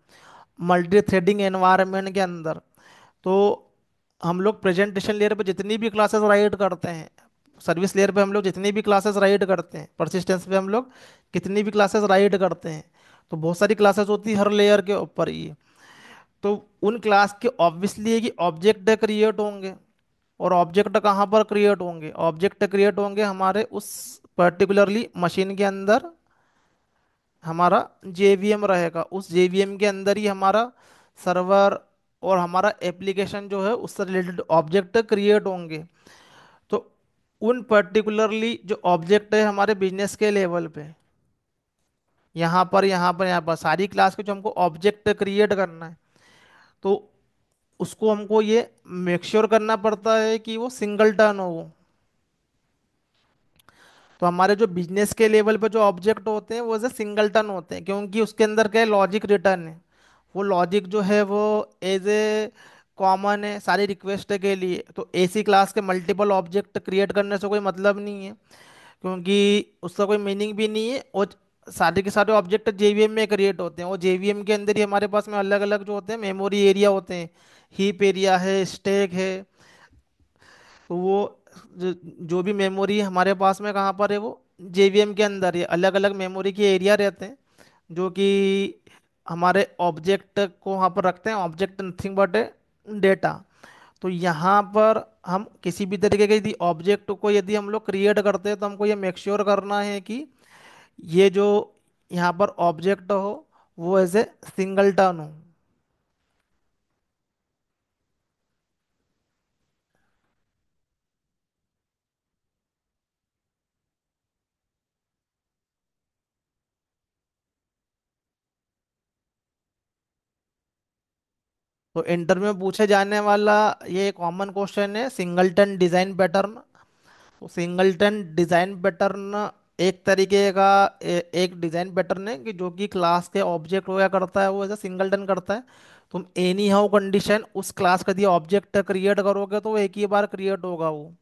मल्टी थ्रेडिंग एनवायरनमेंट के अंदर, तो हम लोग प्रेजेंटेशन लेयर पे जितनी भी क्लासेस राइट करते हैं, सर्विस लेयर पे हम लोग जितनी भी क्लासेस राइट करते हैं, परसिस्टेंस पे हम लोग कितनी भी क्लासेस राइट करते हैं, तो बहुत सारी क्लासेस होती है हर लेयर के ऊपर ही। तो उन क्लास के ऑब्वियसली है कि ऑब्जेक्ट क्रिएट होंगे। और ऑब्जेक्ट कहाँ पर क्रिएट होंगे, ऑब्जेक्ट क्रिएट होंगे हमारे उस पर्टिकुलरली मशीन के अंदर। हमारा JVM रहेगा, उस JVM के अंदर ही हमारा सर्वर और हमारा एप्लीकेशन जो है उससे रिलेटेड ऑब्जेक्ट क्रिएट होंगे। तो उन पर्टिकुलरली जो ऑब्जेक्ट है हमारे बिजनेस के लेवल पे, यहाँ पर सारी क्लास के जो हमको ऑब्जेक्ट क्रिएट करना है, तो उसको हमको ये मेक श्योर करना पड़ता है कि वो सिंगल टर्न हो वो। तो हमारे जो बिजनेस के लेवल पे जो ऑब्जेक्ट होते हैं वो एज सिंगल टन होते हैं, क्योंकि उसके अंदर क्या है, लॉजिक रिटर्न है। वो लॉजिक जो है वो एज ए कॉमन है सारी रिक्वेस्ट के लिए। तो ऐसी क्लास के मल्टीपल ऑब्जेक्ट क्रिएट करने से कोई मतलब नहीं है, क्योंकि उसका कोई मीनिंग भी नहीं है। और सारे के सारे ऑब्जेक्ट जेवीएम में क्रिएट होते हैं, और जेवीएम के अंदर ही हमारे पास में अलग अलग जो होते हैं मेमोरी एरिया होते हैं। हीप एरिया है, स्टैक है। तो वो जो भी मेमोरी हमारे पास में कहाँ पर है, वो जेवीएम के अंदर है। अलग अलग मेमोरी के एरिया रहते हैं जो कि हमारे ऑब्जेक्ट को वहाँ पर रखते हैं। Object nothing but data. तो यहाँ पर हम किसी भी तरीके के यदि ऑब्जेक्ट को यदि हम लोग क्रिएट करते हैं, तो हमको ये मेक श्योर करना है कि ये जो यहाँ पर ऑब्जेक्ट हो वो एज ए सिंगलटन हो। तो इंटरव्यू में पूछे जाने वाला ये कॉमन क्वेश्चन है, सिंगलटन डिजाइन पैटर्न। तो सिंगलटन डिजाइन पैटर्न एक तरीके का एक डिजाइन पैटर्न है कि जो कि क्लास के ऑब्जेक्ट को क्या करता है, वो ऐसा सिंगलटन करता है। तुम एनी हाउ कंडीशन उस क्लास का दिया ऑब्जेक्ट क्रिएट करोगे तो वो एक ही बार क्रिएट होगा वो।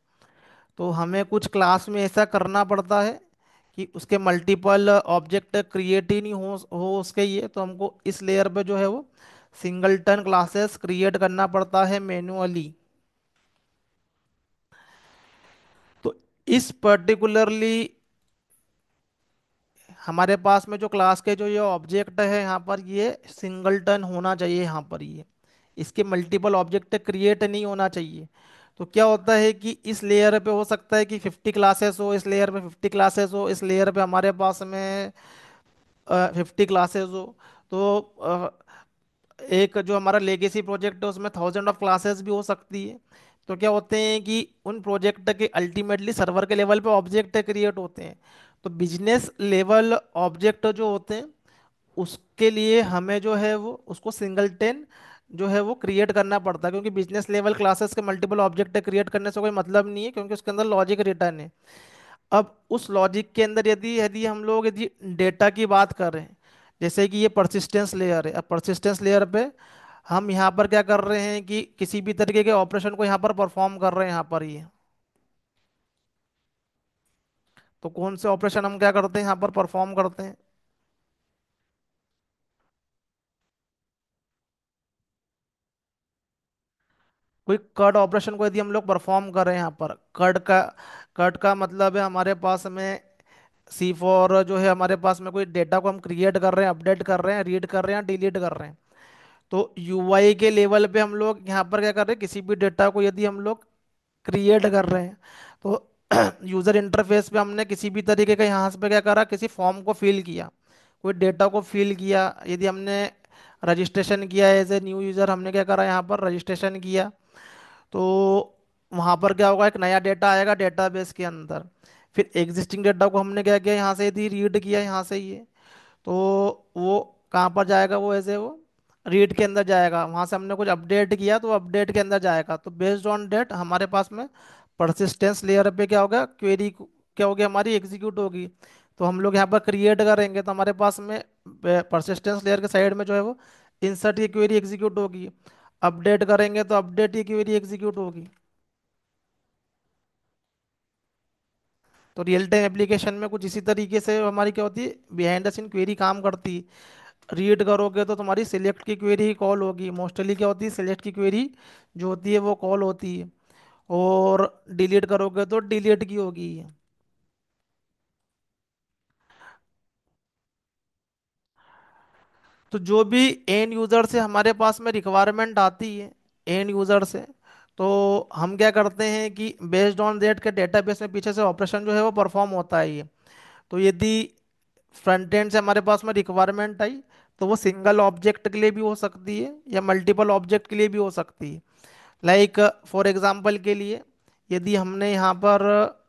तो हमें कुछ क्लास में ऐसा करना पड़ता है कि उसके मल्टीपल ऑब्जेक्ट क्रिएट ही नहीं हो उसके, ये तो हमको इस लेयर पे जो है वो सिंगलटन क्लासेस क्रिएट करना पड़ता है मैन्युअली। तो इस पर्टिकुलरली हमारे पास में जो क्लास के जो ये ऑब्जेक्ट है यहाँ पर, ये सिंगलटन होना चाहिए यहाँ पर। ये इसके मल्टीपल ऑब्जेक्ट क्रिएट नहीं होना चाहिए। तो क्या होता है कि इस लेयर पे हो सकता है कि 50 क्लासेस हो, इस लेयर पे 50 क्लासेस हो, इस लेयर पे हमारे पास में 50 क्लासेस हो। तो एक जो हमारा लेगेसी प्रोजेक्ट है उसमें 1000 ऑफ क्लासेस भी हो सकती है। तो क्या होते हैं कि उन प्रोजेक्ट के अल्टीमेटली सर्वर के लेवल पे ऑब्जेक्ट क्रिएट होते हैं। तो बिजनेस लेवल ऑब्जेक्ट जो होते हैं उसके लिए हमें जो है वो उसको सिंगलटेन जो है वो क्रिएट करना पड़ता है, क्योंकि बिजनेस लेवल क्लासेस के मल्टीपल ऑब्जेक्ट क्रिएट करने से कोई मतलब नहीं है, क्योंकि उसके अंदर लॉजिक रिटर्न है। अब उस लॉजिक के अंदर यदि यदि हम लोग यदि डेटा की बात करें, जैसे कि ये परसिस्टेंस लेयर है। अब परसिस्टेंस लेयर पे हम यहाँ पर क्या कर रहे हैं कि किसी भी तरीके के ऑपरेशन को यहाँ पर परफॉर्म कर रहे हैं यहाँ पर ये। तो कौन से ऑपरेशन हम क्या करते हैं यहाँ पर परफॉर्म करते हैं? कोई कट ऑपरेशन को यदि हम लोग परफॉर्म कर रहे हैं यहाँ पर, कट का मतलब है हमारे पास में C4 जो है, हमारे पास में कोई डेटा को हम क्रिएट कर रहे हैं, अपडेट कर रहे हैं, रीड कर रहे हैं, डिलीट कर रहे हैं। तो यूआई के लेवल पे हम लोग यहाँ पर क्या कर रहे हैं, किसी भी डेटा को यदि हम लोग क्रिएट कर रहे हैं, तो यूजर इंटरफेस पे हमने किसी भी तरीके का यहाँ पे क्या करा, किसी फॉर्म को फिल किया, कोई डेटा को फिल किया। यदि हमने रजिस्ट्रेशन किया एज ए न्यू यूजर, हमने क्या करा यहाँ पर रजिस्ट्रेशन किया, तो वहाँ पर क्या होगा, एक नया डेटा आएगा डेटाबेस के अंदर। फिर एग्जिस्टिंग डेटा को हमने क्या किया, यहाँ से यदि रीड किया यहाँ से ये, तो वो कहाँ पर जाएगा, वो ऐसे वो रीड के अंदर जाएगा। वहां से हमने कुछ अपडेट किया तो अपडेट के अंदर जाएगा। तो बेस्ड ऑन डेट हमारे पास में परसिस्टेंस लेयर पे क्या होगा, क्वेरी क्या होगी हमारी, एग्जीक्यूट होगी। तो हम लोग यहाँ पर क्रिएट करेंगे तो हमारे पास में परसिस्टेंस लेयर के साइड में जो है वो इंसर्ट की क्वेरी एग्जीक्यूट होगी। अपडेट करेंगे तो अपडेट की क्वेरी एग्जीक्यूट होगी। तो रियल टाइम एप्लीकेशन में कुछ इसी तरीके से हमारी क्या होती है, बिहाइंड द सीन क्वेरी काम करती है। रीड करोगे तो तुम्हारी सिलेक्ट की क्वेरी ही कॉल होगी। मोस्टली क्या होती है, सिलेक्ट की क्वेरी जो होती है वो कॉल होती है। और डिलीट करोगे तो डिलीट की होगी। तो जो भी एंड यूजर से हमारे पास में रिक्वायरमेंट आती है, एंड यूजर से, तो हम क्या करते हैं कि बेस्ड ऑन दैट के डेटाबेस में पीछे से ऑपरेशन जो है वो परफॉर्म होता है ये। तो यदि फ्रंट एंड से हमारे पास में रिक्वायरमेंट आई, तो वो सिंगल ऑब्जेक्ट के लिए भी हो सकती है या मल्टीपल ऑब्जेक्ट के लिए भी हो सकती है। लाइक फॉर एग्जांपल के लिए, यदि हमने यहाँ पर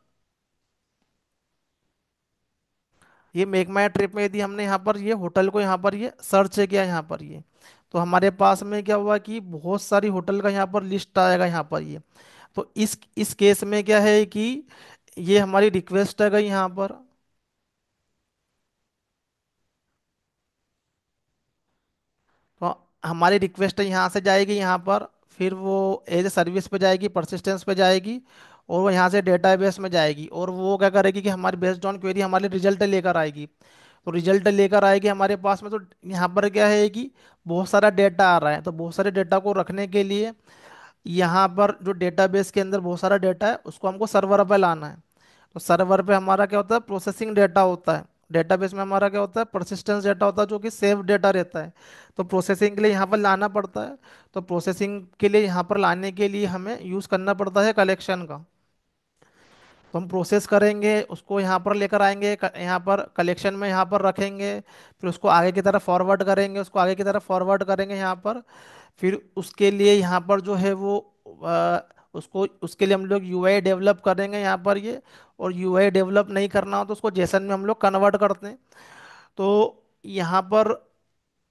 ये मेक माई ट्रिप में यदि हमने यहाँ पर ये होटल को यहाँ पर ये सर्च किया यहाँ पर ये, तो हमारे पास में क्या हुआ कि बहुत सारी होटल का यहाँ पर लिस्ट आएगा यहाँ पर ये। तो इस केस में क्या है कि ये हमारी रिक्वेस्ट आ गई यहाँ पर। तो हमारी रिक्वेस्ट यहाँ से जाएगी यहाँ पर, फिर वो एज ए सर्विस पे जाएगी, परसिस्टेंस पे जाएगी, और वो यहाँ से डेटाबेस में जाएगी, और वो क्या करेगी कि हमारी बेस्ड ऑन क्वेरी हमारे रिजल्ट लेकर आएगी। तो रिजल्ट लेकर आएगी हमारे पास में। तो यहाँ पर क्या है कि बहुत सारा डेटा आ रहा है, तो बहुत सारे डेटा को रखने के लिए यहाँ पर जो डेटाबेस के अंदर बहुत सारा डेटा है उसको हमको सर्वर पे लाना है। तो सर्वर पे हमारा क्या होता है, प्रोसेसिंग डेटा होता है। डेटाबेस में हमारा क्या होता है, परसिस्टेंस डेटा होता है, जो कि सेव डेटा रहता है। तो प्रोसेसिंग के लिए यहाँ पर लाना पड़ता है। तो प्रोसेसिंग के लिए यहाँ पर लाने के लिए हमें यूज़ करना पड़ता है कलेक्शन का। तो हम प्रोसेस करेंगे, उसको यहाँ पर लेकर आएंगे, यहाँ पर कलेक्शन में यहाँ पर रखेंगे। फिर उसको आगे की तरफ फॉरवर्ड करेंगे, उसको आगे की तरफ फॉरवर्ड करेंगे यहाँ पर। फिर उसके लिए यहाँ पर जो है वो अ, उसको उसके लिए हम लोग यूआई डेवलप करेंगे यहाँ पर ये। और यूआई डेवलप नहीं करना हो तो उसको जेसन में हम लोग कन्वर्ट करते हैं। तो यहाँ पर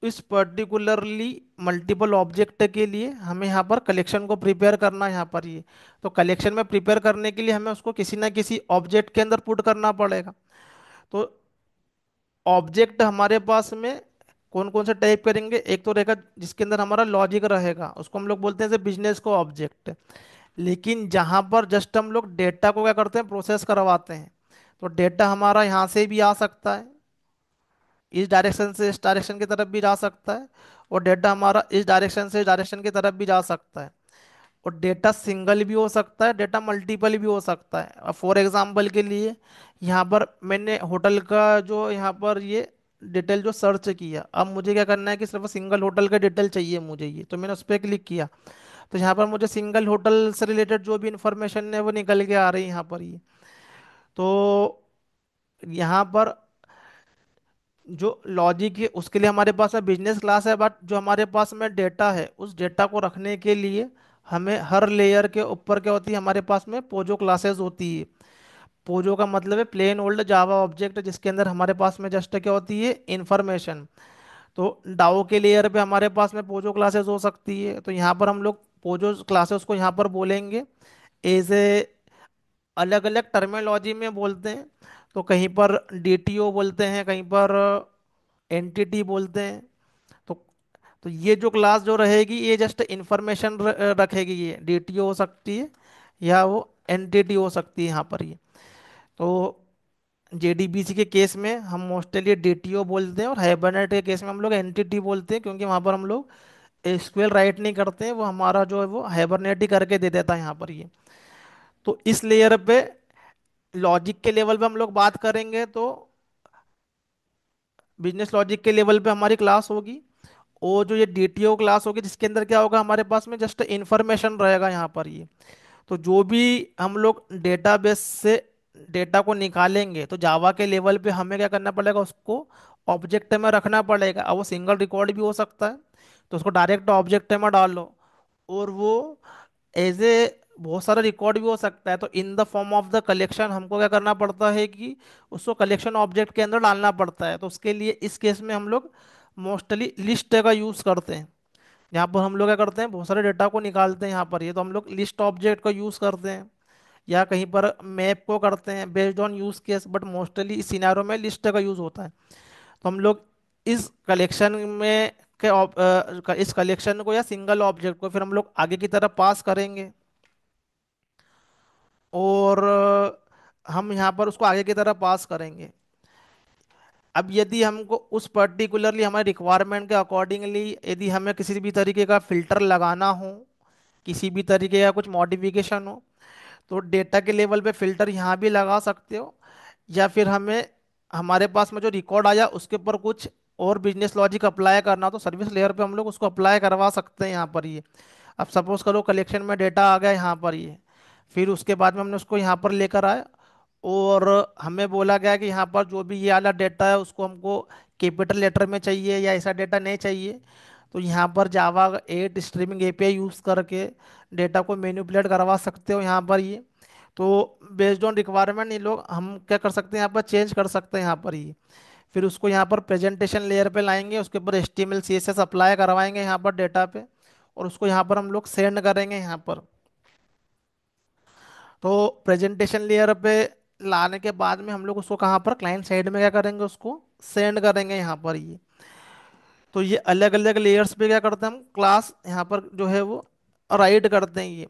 इस पर्टिकुलरली मल्टीपल ऑब्जेक्ट के लिए हमें यहाँ पर कलेक्शन को प्रिपेयर करना है यहाँ पर ये। तो कलेक्शन में प्रिपेयर करने के लिए हमें उसको किसी ना किसी ऑब्जेक्ट के अंदर पुट करना पड़ेगा। तो ऑब्जेक्ट हमारे पास में कौन कौन से टाइप करेंगे, एक तो रहेगा जिसके अंदर हमारा लॉजिक रहेगा, उसको हम लोग बोलते हैं जैसे बिजनेस को ऑब्जेक्ट। लेकिन जहाँ पर जस्ट हम लोग डेटा को क्या करते हैं, प्रोसेस करवाते हैं। तो डेटा हमारा यहाँ से भी आ सकता है, इस डायरेक्शन से इस डायरेक्शन की तरफ भी जा सकता है। और डेटा हमारा इस डायरेक्शन से इस डायरेक्शन की तरफ भी जा सकता है। और डेटा सिंगल भी हो सकता है, डेटा मल्टीपल भी हो सकता है। अब फॉर एग्जांपल के लिए यहाँ पर मैंने होटल का जो यहाँ पर ये डिटेल जो सर्च किया, अब मुझे क्या करना है कि सिर्फ सिंगल होटल का डिटेल चाहिए मुझे ये, तो मैंने उस पर क्लिक किया। तो यहाँ पर मुझे सिंगल होटल से रिलेटेड जो भी इंफॉर्मेशन है वो निकल के आ रही है यहाँ पर ये। तो यहाँ पर जो लॉजिक है उसके लिए हमारे पास में बिजनेस क्लास है, बट जो हमारे पास में डेटा है उस डेटा को रखने के लिए हमें हर लेयर के ऊपर क्या होती है, हमारे पास में पोजो क्लासेस होती है। पोजो का मतलब है प्लेन ओल्ड जावा ऑब्जेक्ट, जिसके अंदर हमारे पास में जस्ट क्या होती है, इंफॉर्मेशन। तो डाओ के लेयर पे हमारे पास में पोजो क्लासेस हो सकती है। तो यहाँ पर हम लोग पोजो क्लासेस को यहाँ पर बोलेंगे एज ए, अलग अलग टर्मिनोलॉजी में बोलते हैं। तो कहीं पर डीटीओ बोलते हैं, कहीं पर एंटिटी बोलते हैं। तो तो ये जो क्लास जो रहेगी ये जस्ट इंफॉर्मेशन रखेगी, ये डीटीओ हो सकती है या वो एंटिटी हो सकती है यहाँ पर ये। तो जेडीबीसी के केस में हम मोस्टली डीटीओ बोलते हैं, और हाइबरनेट के केस में हम लोग एंटिटी बोलते हैं, क्योंकि वहाँ पर हम लोग एसक्यूएल राइट नहीं करते हैं, वो हमारा जो है वो हाइबरनेट ही करके दे देता है यहाँ पर ये। तो इस लेयर पे लॉजिक के लेवल पे हम लोग बात करेंगे तो बिजनेस लॉजिक के लेवल पे हमारी क्लास होगी। और जो ये डीटीओ क्लास होगी जिसके अंदर क्या होगा, हमारे पास में जस्ट इंफॉर्मेशन रहेगा यहाँ पर ये। तो जो भी हम लोग डेटाबेस से डेटा को निकालेंगे तो जावा के लेवल पे हमें क्या करना पड़ेगा, उसको ऑब्जेक्ट में रखना पड़ेगा। अब वो सिंगल रिकॉर्ड भी हो सकता है, तो उसको डायरेक्ट ऑब्जेक्ट में डाल लो। और वो एज ए बहुत सारा रिकॉर्ड भी हो सकता है। तो in the form of the collection हमको क्या करना पड़ता है कि उसको कलेक्शन ऑब्जेक्ट के अंदर डालना पड़ता है। तो उसके लिए इस केस में हम लोग मोस्टली लिस्ट का यूज़ करते हैं। यहाँ पर हम लोग क्या करते हैं, बहुत सारे डेटा को निकालते हैं यहाँ पर ये, तो हम लोग लिस्ट ऑब्जेक्ट का यूज़ करते हैं। या कहीं पर मैप को करते हैं based on use case, but mostly इस सिनेरियो में लिस्ट का यूज़ होता है। तो हम लोग इस कलेक्शन में इस कलेक्शन को या सिंगल ऑब्जेक्ट को फिर हम लोग आगे की तरफ पास करेंगे। और हम यहाँ पर उसको आगे की तरफ पास करेंगे। अब यदि हमको उस पर्टिकुलरली हमारे रिक्वायरमेंट के अकॉर्डिंगली यदि हमें किसी भी तरीके का फिल्टर लगाना हो, किसी भी तरीके का कुछ मॉडिफिकेशन हो, तो डेटा के लेवल पे फिल्टर यहाँ भी लगा सकते हो। या फिर हमें हमारे पास में जो रिकॉर्ड आया उसके ऊपर कुछ और बिजनेस लॉजिक अप्लाई करना हो, तो सर्विस लेयर पे हम लोग उसको अप्लाई करवा सकते हैं यहाँ पर ये। अब सपोज करो कलेक्शन में डेटा आ गया यहाँ पर ये, फिर उसके बाद में हमने उसको यहाँ पर लेकर आए, और हमें बोला गया कि यहाँ पर जो भी ये वाला डेटा है उसको हमको कैपिटल लेटर में चाहिए या ऐसा डेटा नहीं चाहिए। तो यहाँ पर जावा 8 स्ट्रीमिंग एपीआई यूज़ करके डेटा को मैनिपुलेट करवा सकते हो यहाँ पर ये। तो बेस्ड ऑन रिक्वायरमेंट ये लोग हम क्या कर सकते हैं, यहाँ पर चेंज कर सकते हैं यहाँ पर ये। फिर उसको यहाँ पर प्रेजेंटेशन लेयर पे लाएंगे, उसके ऊपर HTML CSS अप्लाई करवाएंगे यहाँ पर डेटा पे, और उसको यहाँ पर हम लोग सेंड करेंगे यहाँ पर। तो प्रेजेंटेशन लेयर पे लाने के बाद में हम लोग उसको कहाँ पर क्लाइंट साइड में क्या करेंगे, उसको सेंड करेंगे यहाँ पर ये। तो ये अलग अलग लेयर्स पे क्या करते हैं हम, क्लास यहाँ पर जो है वो राइट करते हैं ये।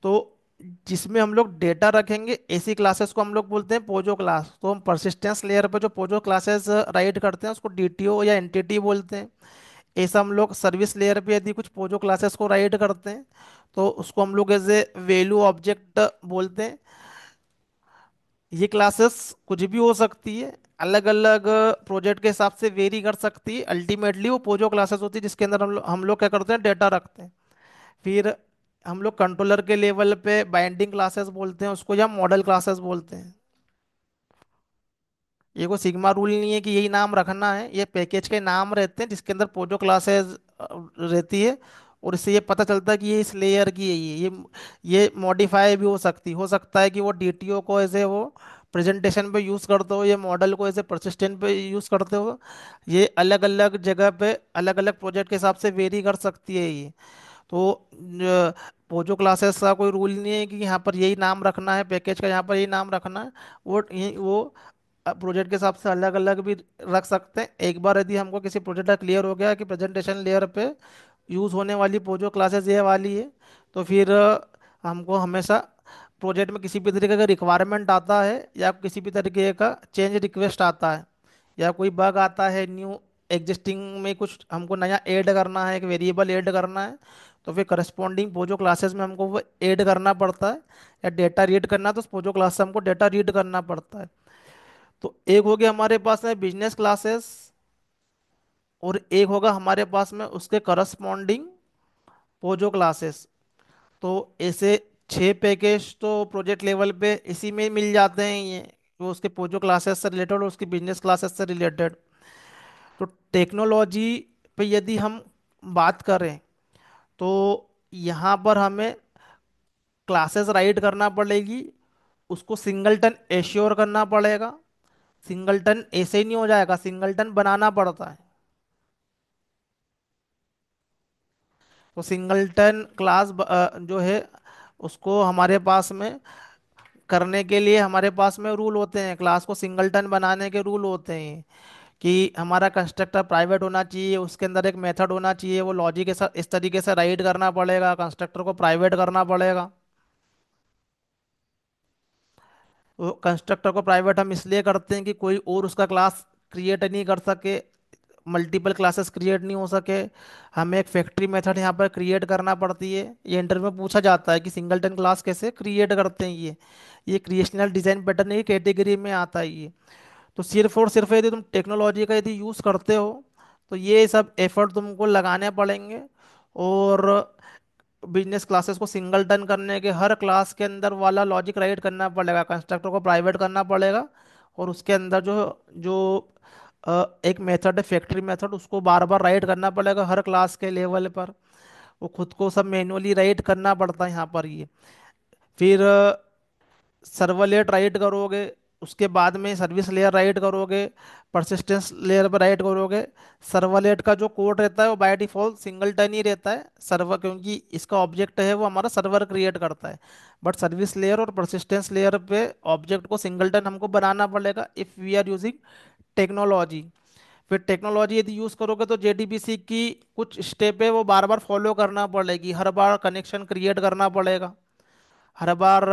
तो जिसमें हम लोग डेटा रखेंगे, ऐसी क्लासेस को हम लोग बोलते हैं पोजो क्लास। तो हम परसिस्टेंस लेयर पे जो पोजो क्लासेस राइट करते हैं उसको डीटीओ या एंटिटी बोलते हैं। ऐसा हम लोग सर्विस लेयर पे यदि कुछ पोजो क्लासेस को राइट करते हैं तो उसको हम लोग एज ए वैल्यू ऑब्जेक्ट बोलते हैं। ये क्लासेस कुछ भी हो सकती है, अलग अलग प्रोजेक्ट के हिसाब से वेरी कर सकती है। अल्टीमेटली वो पोजो क्लासेस होती है जिसके अंदर हम लोग क्या करते हैं, डेटा रखते हैं। फिर हम लोग कंट्रोलर के लेवल पे बाइंडिंग क्लासेस बोलते हैं उसको, या मॉडल क्लासेस बोलते हैं। ये कोई सिग्मा रूल नहीं है कि यही नाम रखना है, ये पैकेज के नाम रहते हैं जिसके अंदर पोजो क्लासेस रहती है। और इससे ये पता चलता है कि ये इस लेयर की है, ये मॉडिफाई भी हो सकता है कि वो डीटीओ को ऐसे वो प्रेजेंटेशन पे यूज़ करते हो, ये मॉडल को ऐसे परसिस्टेंट पे यूज़ करते हो। ये अलग अलग जगह पे अलग अलग प्रोजेक्ट के हिसाब से वेरी कर सकती है ये। तो पोजो क्लासेस का कोई रूल नहीं है कि यहाँ पर यही नाम रखना है, पैकेज का यहाँ पर यही नाम रखना है। वो प्रोजेक्ट के हिसाब से अलग अलग भी रख सकते हैं। एक बार यदि हमको किसी प्रोजेक्ट का क्लियर हो गया कि प्रेजेंटेशन लेयर पे यूज़ होने वाली पोजो क्लासेस ये वाली है, तो फिर हमको हमेशा प्रोजेक्ट में किसी भी तरीके का रिक्वायरमेंट आता है या किसी भी तरीके का चेंज रिक्वेस्ट आता है या कोई बग आता है न्यू, एग्जिस्टिंग में कुछ हमको नया ऐड करना है, एक वेरिएबल ऐड करना है, तो फिर करस्पॉन्डिंग पोजो क्लासेस में हमको वो ऐड करना पड़ता है। या डेटा रीड करना है तो उस पोजो क्लास से हमको डेटा रीड करना पड़ता है। तो एक हो गया हमारे पास में बिजनेस क्लासेस, और एक होगा हमारे पास में उसके करस्पॉन्डिंग पोजो क्लासेस। तो ऐसे 6 पैकेज तो प्रोजेक्ट लेवल पे इसी में मिल जाते हैं ये, वो उसके पोजो क्लासेस से रिलेटेड और उसकी बिजनेस क्लासेस से रिलेटेड। तो टेक्नोलॉजी पे यदि हम बात करें तो यहाँ पर हमें क्लासेस राइट करना पड़ेगी, उसको सिंगलटन एश्योर करना पड़ेगा। सिंगलटन ऐसे ही नहीं हो जाएगा, सिंगलटन बनाना पड़ता है। तो सिंगलटन क्लास जो है उसको हमारे पास में करने के लिए हमारे पास में रूल होते हैं, क्लास को सिंगलटन बनाने के रूल होते हैं कि हमारा कंस्ट्रक्टर प्राइवेट होना चाहिए, उसके अंदर एक मेथड होना चाहिए, वो लॉजिक के साथ इस तरीके से राइट करना पड़ेगा, कंस्ट्रक्टर को प्राइवेट करना पड़ेगा। वो कंस्ट्रक्टर को प्राइवेट हम इसलिए करते हैं कि कोई और उसका क्लास क्रिएट नहीं कर सके, मल्टीपल क्लासेस क्रिएट नहीं हो सके। हमें एक फैक्ट्री मेथड यहाँ पर क्रिएट करना पड़ती है। ये इंटरव्यू में पूछा जाता है कि सिंगलटन क्लास कैसे क्रिएट करते हैं ये क्रिएशनल डिजाइन पैटर्न की कैटेगरी में आता है ये। तो सिर्फ और सिर्फ यदि तुम टेक्नोलॉजी का यदि यूज़ करते हो तो ये सब एफर्ट तुमको लगाने पड़ेंगे। और बिजनेस क्लासेस को सिंगलटन करने के हर क्लास के अंदर वाला लॉजिक राइट करना पड़ेगा, कंस्ट्रक्टर को प्राइवेट करना पड़ेगा। और उसके अंदर जो जो एक मेथड है फैक्ट्री मेथड, उसको बार बार राइट करना पड़ेगा हर क्लास के लेवल पर। वो खुद को सब मैनुअली राइट करना पड़ता है यहाँ पर ये। फिर सर्वलेट राइट करोगे, उसके बाद में सर्विस लेयर राइट करोगे, परसिस्टेंस लेयर पर राइट करोगे। सर्वलेट का जो कोड रहता है वो बाय डिफॉल्ट सिंगलटन ही रहता है सर्वर, क्योंकि इसका ऑब्जेक्ट है वो हमारा सर्वर क्रिएट करता है। बट सर्विस लेयर और परसिस्टेंस लेयर पे ऑब्जेक्ट को सिंगलटन हमको बनाना पड़ेगा if we are using technology. फिर टेक्नोलॉजी यदि यूज़ करोगे तो जेडीबीसी की कुछ स्टेप है वो बार बार फॉलो करना पड़ेगी, हर बार कनेक्शन क्रिएट करना पड़ेगा, हर बार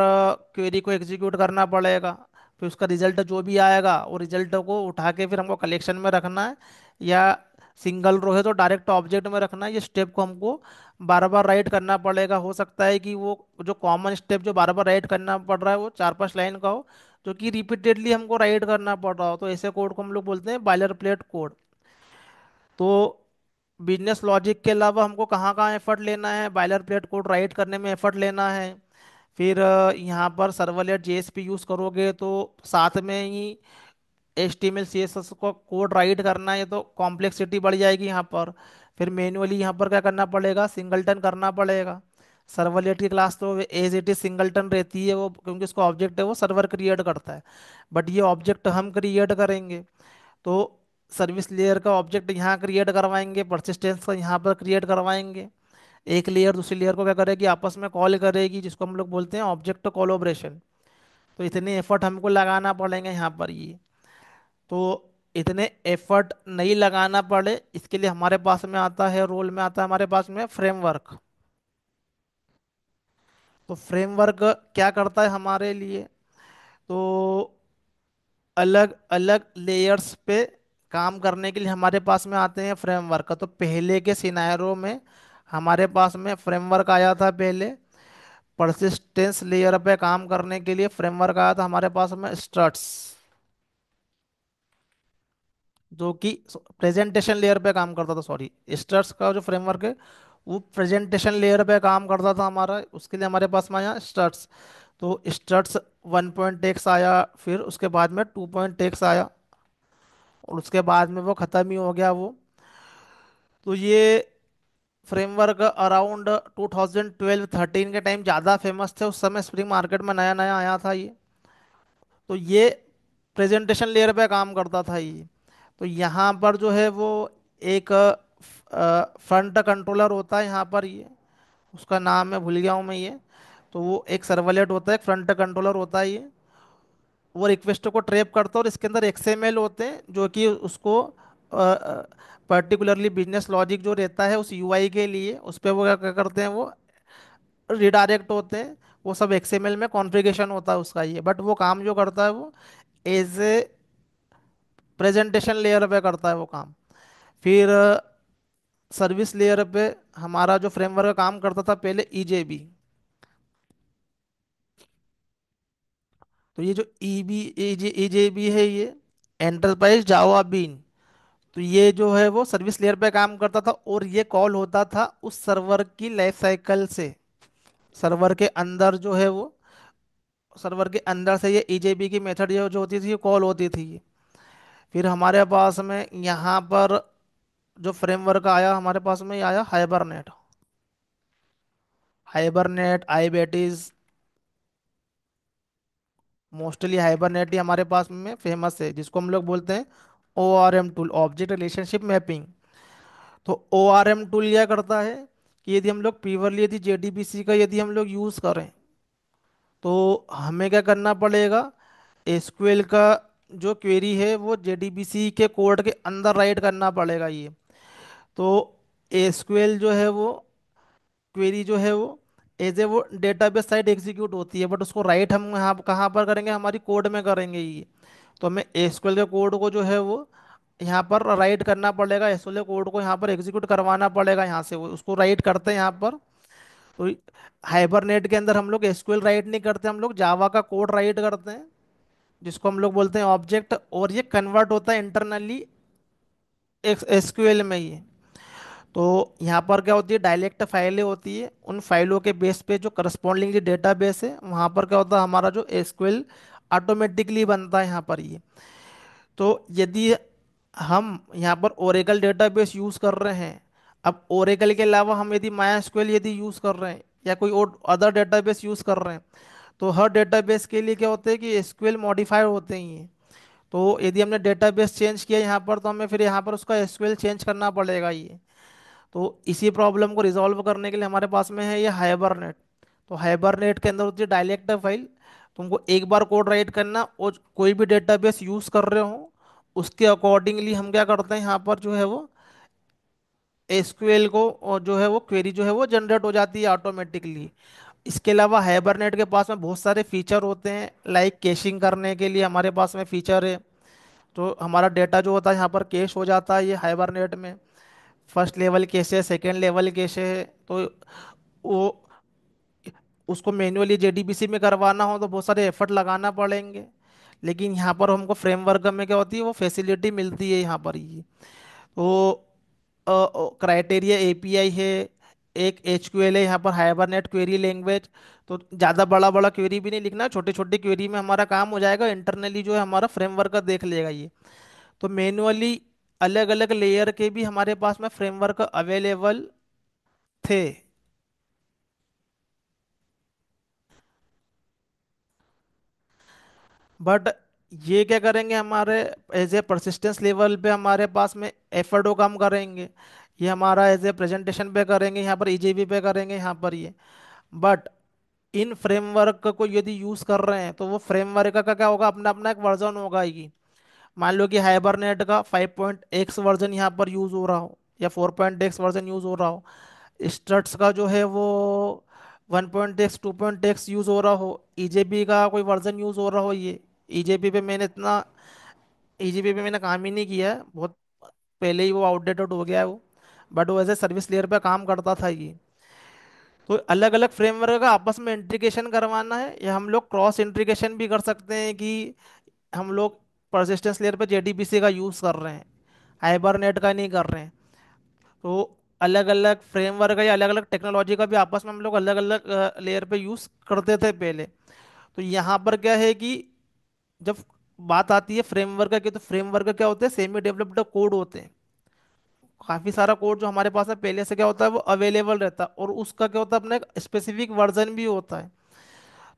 क्वेरी को एग्जीक्यूट करना पड़ेगा। फिर उसका रिजल्ट जो भी आएगा वो रिजल्ट को उठा के फिर हमको कलेक्शन में रखना है, या सिंगल रो है तो डायरेक्ट ऑब्जेक्ट में रखना है। ये स्टेप को हमको बार बार राइट करना पड़ेगा। हो सकता है कि वो जो कॉमन स्टेप जो बार बार राइट करना पड़ रहा है वो 4-5 लाइन का हो, जो कि रिपीटेडली हमको राइट करना पड़ रहा हो, तो ऐसे कोड को हम लोग बोलते हैं बायलर प्लेट कोड। तो बिजनेस लॉजिक के अलावा हमको कहाँ कहाँ एफर्ट लेना है, बायलर प्लेट कोड राइट करने में एफर्ट लेना है। फिर यहाँ पर सर्वलेट जेएसपी यूज़ करोगे तो साथ में ही HTML CSS को कोड राइट करना है, तो कॉम्प्लेक्सिटी बढ़ जाएगी यहाँ पर। फिर मैन्युअली यहाँ पर क्या करना पड़ेगा, सिंगलटन करना पड़ेगा। सर्वलेट की क्लास तो एज इट इज सिंगलटन रहती है वो, क्योंकि उसका ऑब्जेक्ट है वो सर्वर क्रिएट करता है। बट ये ऑब्जेक्ट हम क्रिएट करेंगे, तो सर्विस लेयर का ऑब्जेक्ट यहाँ क्रिएट करवाएंगे, परसिस्टेंस का यहाँ पर क्रिएट करवाएंगे। एक लेयर दूसरी लेयर को क्या करेगी, आपस में कॉल करेगी, जिसको हम लोग बोलते हैं ऑब्जेक्ट कोलोब्रेशन। तो इतने एफर्ट हमको लगाना पड़ेंगे यहाँ पर ये। तो इतने एफर्ट नहीं लगाना पड़े इसके लिए हमारे पास में आता है, रोल में आता है हमारे पास में फ्रेमवर्क। तो फ्रेमवर्क क्या करता है हमारे लिए? तो अलग अलग लेयर्स पे काम करने के लिए हमारे पास में आते हैं फ्रेमवर्क। तो पहले के सिनारों में हमारे पास में फ्रेमवर्क आया था पहले। परसिस्टेंस लेयर पे काम करने के लिए फ्रेमवर्क आया था हमारे पास में स्ट्रट्स, जो कि प्रेजेंटेशन लेयर पे काम करता था। सॉरी, स्ट्रट्स का जो फ्रेमवर्क है वो प्रेजेंटेशन लेयर पे काम करता था हमारा। उसके लिए हमारे पास में आया स्ट्रट्स। तो स्ट्रट्स 1.x आया, फिर उसके बाद में 2.x आया, और उसके बाद में वो ख़त्म ही हो गया वो। तो ये फ्रेमवर्क अराउंड 2012-13 के टाइम ज़्यादा फेमस थे। उस समय स्प्रिंग मार्केट में नया नया आया था ये। तो ये प्रेजेंटेशन लेयर पे काम करता था ये। तो यहाँ पर जो है वो एक फ्रंट कंट्रोलर होता है यहाँ पर ये, उसका नाम मैं भूल गया हूँ मैं ये। तो वो एक सर्वलेट होता है, एक फ्रंट कंट्रोलर होता है ये। वो रिक्वेस्ट को ट्रैप करता है, और इसके अंदर एक्सएमएल होते हैं जो कि उसको पर्टिकुलरली बिजनेस लॉजिक जो रहता है उस यूआई के लिए, उस पर वो क्या क्या करते हैं, वो रिडायरेक्ट होते हैं। वो सब एक्सएमएल में कॉन्फ़िगरेशन होता है उसका ये, बट वो काम जो करता है वो एज ए प्रेजेंटेशन लेयर पे करता है वो काम। फिर सर्विस लेयर पे हमारा जो फ्रेमवर्क काम करता था पहले, ईजेबी। तो ये जो ईबी ईजेबी है ये, एंटरप्राइज जावा बीन। तो ये जो है वो सर्विस लेयर पे काम करता था, और ये कॉल होता था उस सर्वर की लाइफ साइकिल से। सर्वर के अंदर जो है वो, सर्वर के अंदर से ये ईजेबी की मेथड जो होती थी, कॉल होती थी। फिर हमारे पास में यहाँ पर जो फ्रेमवर्क आया हमारे पास में, ये आया हाइबरनेट। हाइबरनेट, आईबेटिस, मोस्टली हाइबरनेट ही हमारे पास में फेमस है, जिसको हम लोग बोलते हैं ORM tool, object relationship mapping. तो ORM टूल क्या करता है कि यदि हम लोग प्योरली यदि JDBC का यदि हम लोग यूज़ करें, तो हमें क्या करना पड़ेगा, एसक्यूएल का जो क्वेरी है वो JDBC के कोड के अंदर राइट करना पड़ेगा ये। तो एसक्यूएल जो है वो क्वेरी जो है वो एज ए वो डेटाबेस साइड एग्जीक्यूट होती है, बट उसको राइट हम यहाँ कहाँ पर करेंगे, हमारी कोड में करेंगे ये। तो हमें एसक्यूएल के कोड को जो है वो यहाँ पर राइट करना पड़ेगा, एसक्यूएल कोड को यहाँ पर एग्जीक्यूट करवाना पड़ेगा यहाँ से, वो उसको राइट करते हैं यहाँ पर। तो हाइबरनेट के अंदर हम लोग एसक्यूएल राइट नहीं करते, हम लोग जावा का कोड राइट करते हैं, जिसको हम लोग बोलते हैं ऑब्जेक्ट, और ये कन्वर्ट होता है इंटरनली एसक्यूएल में ये। तो यहाँ पर क्या होती है, डायलेक्ट फाइलें होती है, उन फाइलों के बेस पे जो करस्पॉन्डिंग जो डेटाबेस है वहाँ पर क्या होता है, हमारा जो एसक्यूएल ऑटोमेटिकली बनता है यहाँ पर ये। तो यदि हम यहाँ पर ओरेकल डेटाबेस यूज़ कर रहे हैं, अब ओरेकल के अलावा हम यदि माई यदि यूज़ कर रहे हैं, या कोई और अदर डेटाबेस यूज़ कर रहे हैं, तो हर डेटाबेस के लिए क्या होता है कि एसक्यूएल मॉडिफायर होते ही हैं। तो यदि हमने डेटाबेस चेंज किया यहाँ पर, तो हमें फिर यहाँ पर उसका एसक्यूएल चेंज करना पड़ेगा ये। तो इसी प्रॉब्लम को रिजॉल्व करने के लिए हमारे पास में है ये हाइबरनेट। तो हाइबरनेट के अंदर होती है डायलेक्ट फाइल। तुमको एक बार कोड राइट करना, और कोई भी डेटाबेस यूज़ कर रहे हो उसके अकॉर्डिंगली हम क्या करते हैं यहाँ पर जो है वो एसक्यूएल को, और जो है वो क्वेरी जो है वो जनरेट हो जाती है ऑटोमेटिकली। इसके अलावा हाइबरनेट के पास में बहुत सारे फीचर होते हैं, लाइक कैशिंग करने के लिए हमारे पास में फीचर है। तो हमारा डेटा जो होता है यहाँ पर कैश हो जाता है ये हाइबरनेट में। फर्स्ट लेवल कैशे है, सेकेंड लेवल कैशे है। तो वो उसको मैन्युअली JDBC में करवाना हो तो बहुत सारे एफर्ट लगाना पड़ेंगे, लेकिन यहाँ पर हमको फ्रेमवर्क में क्या होती है, वो फैसिलिटी मिलती है यहाँ पर ही। तो क्राइटेरिया API है, एक HQL है यहाँ पर, हाइबरनेट क्वेरी लैंग्वेज। तो ज़्यादा बड़ा बड़ा क्वेरी भी नहीं लिखना, छोटी छोटी क्वेरी में हमारा काम हो जाएगा, इंटरनली जो है हमारा फ्रेमवर्क का देख लेगा ये। तो मैन्युअली अलग अलग लेयर के भी हमारे पास में फ्रेमवर्क अवेलेबल थे। बट ये क्या करेंगे, हमारे एज ए परसिस्टेंस लेवल पे हमारे पास में एफर्ट को कम करेंगे। ये हमारा एज ए प्रेजेंटेशन पे करेंगे, यहाँ पर EJB पे करेंगे यहाँ पर ये। बट इन फ्रेमवर्क को यदि यूज़ कर रहे हैं, तो वो फ्रेमवर्क का क्या होगा, अपना अपना एक वर्जन होगा ये। मान लो कि हाइबरनेट का 5.x वर्जन यहाँ पर यूज़ हो रहा हो, या 4.x वर्जन यूज़ हो रहा हो। स्ट्रट्स का जो है वो 1.x 2.x यूज़ हो रहा हो, ईजेपी का कोई वर्जन यूज़ हो रहा हो ये। ईजेपी पे मैंने इतना ईजेपी पे मैंने काम ही नहीं किया है, बहुत पहले ही वो आउटडेटेड हो गया है वो। बट वो एज ए सर्विस लेयर पे काम करता था ये। तो अलग अलग फ्रेमवर्क का आपस में इंटीग्रेशन करवाना है, या हम लोग क्रॉस इंटीग्रेशन भी कर सकते हैं कि हम लोग परसिस्टेंस लेयर पे जेडीबीसी का यूज़ कर रहे हैं, हाइबरनेट का नहीं कर रहे हैं। तो अलग अलग फ्रेमवर्क या अलग अलग टेक्नोलॉजी का भी आपस में हम लोग अलग अलग लेयर पे यूज़ करते थे पहले। तो यहाँ पर क्या है कि जब बात आती है फ्रेमवर्क की, तो फ्रेमवर्क क्या होते हैं, सेमी डेवलप्ड कोड होते हैं। काफ़ी सारा कोड जो हमारे पास है पहले से क्या होता है वो अवेलेबल रहता है, और उसका क्या होता है अपना एक स्पेसिफिक वर्जन भी होता है।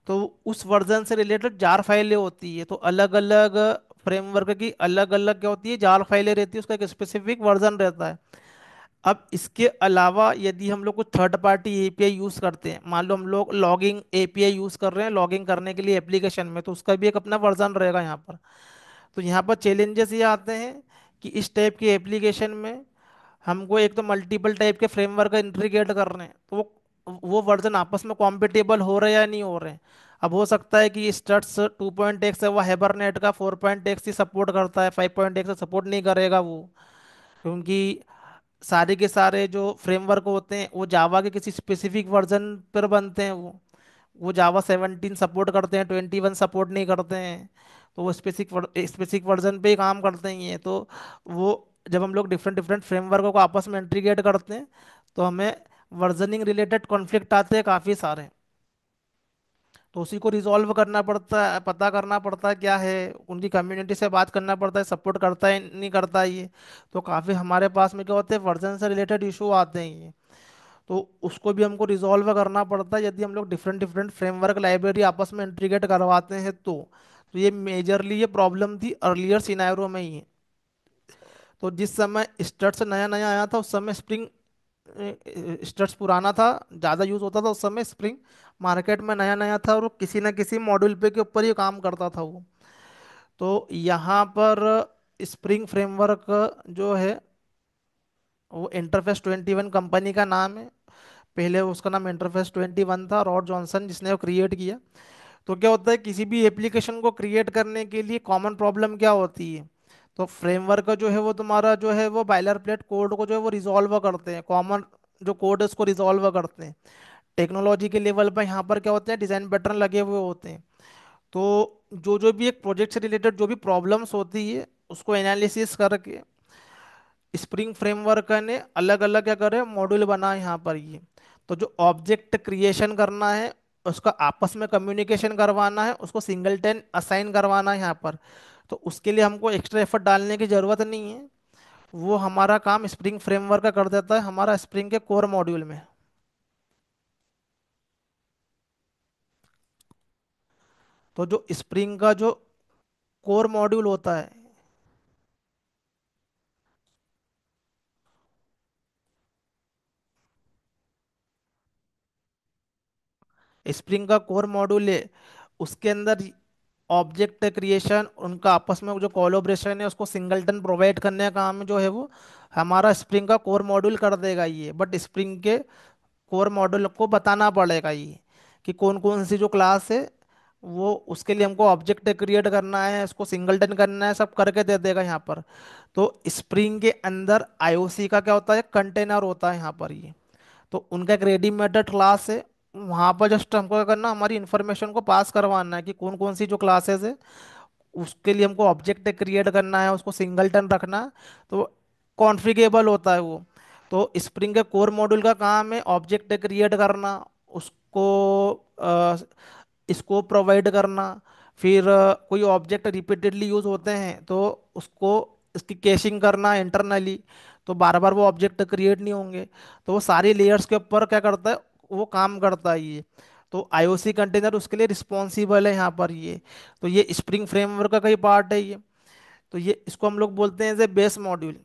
तो उस वर्जन से रिलेटेड जार फाइलें होती है, तो अलग अलग फ्रेमवर्क की अलग अलग क्या होती है जार फाइलें रहती है, उसका एक स्पेसिफिक वर्जन रहता है। अब इसके अलावा यदि हम लोग कुछ थर्ड पार्टी एपीआई यूज़ करते हैं, मान लो हम लोग लॉगिंग एपीआई यूज़ कर रहे हैं लॉगिंग करने के लिए एप्लीकेशन में, तो उसका भी एक अपना वर्जन रहेगा यहाँ पर। तो यहाँ पर चैलेंजेस ये आते हैं कि इस टाइप की एप्लीकेशन में हमको एक तो मल्टीपल टाइप के फ्रेमवर्क इंटीग्रेट कर रहे हैं, तो वो वर्जन आपस में कॉम्पिटेबल हो रहे हैं या नहीं हो रहे हैं। अब हो सकता है कि स्टड्स 2.x है वो हाइबरनेट का 4.x ही सपोर्ट करता है, 5.x सपोर्ट नहीं करेगा वो, क्योंकि सारे के सारे जो फ्रेमवर्क होते हैं वो जावा के किसी स्पेसिफिक वर्जन पर बनते हैं। वो जावा 17 सपोर्ट करते हैं, 21 सपोर्ट नहीं करते हैं। तो वो स्पेसिफिक वर्जन पे ही काम करते ही हैं। तो वो जब हम लोग डिफरेंट डिफरेंट फ्रेमवर्कों को आपस में इंटीग्रेट करते हैं, तो हमें वर्जनिंग रिलेटेड कॉन्फ्लिक्ट आते हैं काफ़ी सारे। तो उसी को रिजॉल्व करना पड़ता है, पता करना पड़ता है क्या है, उनकी कम्युनिटी से बात करना पड़ता है, सपोर्ट करता है नहीं करता है ये। तो काफ़ी हमारे पास में क्या होते हैं वर्जन से रिलेटेड इशू आते हैं ये। तो उसको भी हमको रिजॉल्व करना पड़ता है यदि हम लोग डिफरेंट डिफरेंट फ्रेमवर्क लाइब्रेरी आपस में इंटीग्रेट करवाते हैं तो ये मेजरली ये प्रॉब्लम थी अर्लियर सिनेरियो में ही। तो जिस समय स्टड्स नया नया आया था उस समय स्प्रिंग स्टड्स पुराना था, ज़्यादा यूज़ होता था उस समय स्प्रिंग, मार्केट में नया नया था और वो किसी न किसी मॉड्यूल पे के ऊपर ही काम करता था वो। तो यहाँ पर स्प्रिंग फ्रेमवर्क जो है वो इंटरफेस 21 कंपनी का नाम है। पहले उसका नाम इंटरफेस 21 था, रॉड जॉनसन जिसने वो क्रिएट किया। तो क्या होता है किसी भी एप्लीकेशन को क्रिएट करने के लिए कॉमन प्रॉब्लम क्या होती है, तो फ्रेमवर्क जो है वो तुम्हारा जो है वो बाइलर प्लेट कोड को जो है वो रिजॉल्व करते हैं, कॉमन जो कोड है उसको रिजॉल्व करते हैं। टेक्नोलॉजी के लेवल पर यहाँ पर क्या होते हैं डिजाइन पैटर्न लगे हुए होते हैं। तो जो जो भी एक प्रोजेक्ट से रिलेटेड जो भी प्रॉब्लम्स होती है उसको एनालिसिस करके स्प्रिंग फ्रेमवर्क ने अलग अलग क्या करे मॉड्यूल बना है यहाँ पर ये। तो जो ऑब्जेक्ट क्रिएशन करना है उसका आपस में कम्युनिकेशन करवाना है, उसको सिंगलटन असाइन करवाना है यहाँ पर। तो उसके लिए हमको एक्स्ट्रा एफर्ट डालने की ज़रूरत नहीं है, वो हमारा काम स्प्रिंग फ्रेमवर्क का कर देता है हमारा स्प्रिंग के कोर मॉड्यूल में। तो जो स्प्रिंग का जो कोर मॉड्यूल होता है, स्प्रिंग का कोर मॉड्यूल है, उसके अंदर ऑब्जेक्ट क्रिएशन उनका आपस में जो कोलोब्रेशन है उसको सिंगलटन प्रोवाइड करने का काम जो है वो हमारा स्प्रिंग का कोर मॉड्यूल कर देगा ये। बट स्प्रिंग के कोर मॉड्यूल को बताना पड़ेगा ये कि कौन कौन सी जो क्लास है वो उसके लिए हमको ऑब्जेक्ट क्रिएट करना है, उसको सिंगलटन करना है, सब करके दे देगा यहाँ पर। तो स्प्रिंग के अंदर आईओसी का क्या होता है कंटेनर होता है यहाँ पर ये। तो उनका एक रेडीमेड क्लास है, वहाँ पर जस्ट हमको क्या करना हमारी इन्फॉर्मेशन को पास करवाना है कि कौन कौन सी जो क्लासेस है उसके लिए हमको ऑब्जेक्ट क्रिएट करना है, उसको सिंगलटन रखना है। तो कॉन्फ़िगरेबल होता है वो। तो स्प्रिंग के कोर मॉड्यूल का काम है ऑब्जेक्ट क्रिएट करना, उसको स्कोप प्रोवाइड करना। फिर कोई ऑब्जेक्ट रिपीटेडली यूज होते हैं तो उसको इसकी कैशिंग करना इंटरनली, तो बार बार वो ऑब्जेक्ट क्रिएट नहीं होंगे। तो वो सारी लेयर्स के ऊपर क्या करता है वो काम करता है ये। तो आईओसी कंटेनर उसके लिए रिस्पॉन्सिबल है यहाँ पर ये। तो ये स्प्रिंग फ्रेमवर्क का कई पार्ट है ये। तो ये इसको हम लोग बोलते हैं एज ए बेस मॉड्यूल।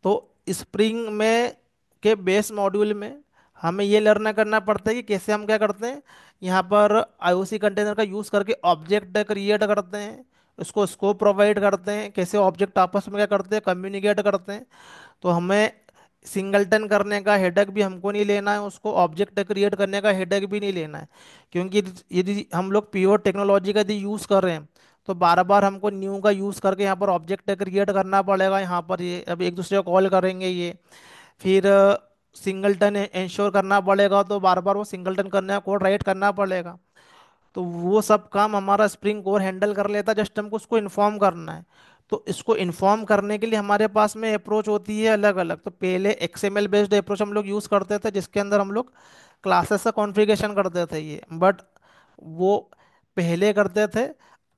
तो स्प्रिंग में के बेस मॉड्यूल में हमें ये लर्न करना पड़ता है कि कैसे हम क्या करते हैं यहाँ पर आईओसी कंटेनर का यूज़ करके ऑब्जेक्ट क्रिएट करते हैं, उसको स्कोप प्रोवाइड करते हैं, कैसे ऑब्जेक्ट आपस में क्या करते हैं कम्युनिकेट करते हैं। तो हमें सिंगलटन करने का हेडक भी हमको नहीं लेना है, उसको ऑब्जेक्ट क्रिएट करने का हेडक भी नहीं लेना है। क्योंकि यदि हम लोग प्योर टेक्नोलॉजी का यदि यूज़ कर रहे हैं तो बार बार हमको न्यू का यूज़ करके यहाँ पर ऑब्जेक्ट क्रिएट करना पड़ेगा। यहाँ पर ये अब एक दूसरे को कॉल करेंगे ये, फिर सिंगलटन इंश्योर करना पड़ेगा, तो बार बार वो सिंगलटन करने का कोड राइट करना पड़ेगा। तो वो सब काम हमारा स्प्रिंग कोर हैंडल कर लेता है, जस्ट हमको उसको इन्फॉर्म करना है। तो इसको इन्फॉर्म करने के लिए हमारे पास में अप्रोच होती है अलग अलग। तो पहले एक्सएमएल बेस्ड अप्रोच हम लोग यूज़ करते थे, जिसके अंदर हम लोग क्लासेस का कॉन्फ़िगरेशन करते थे ये, बट वो पहले करते थे।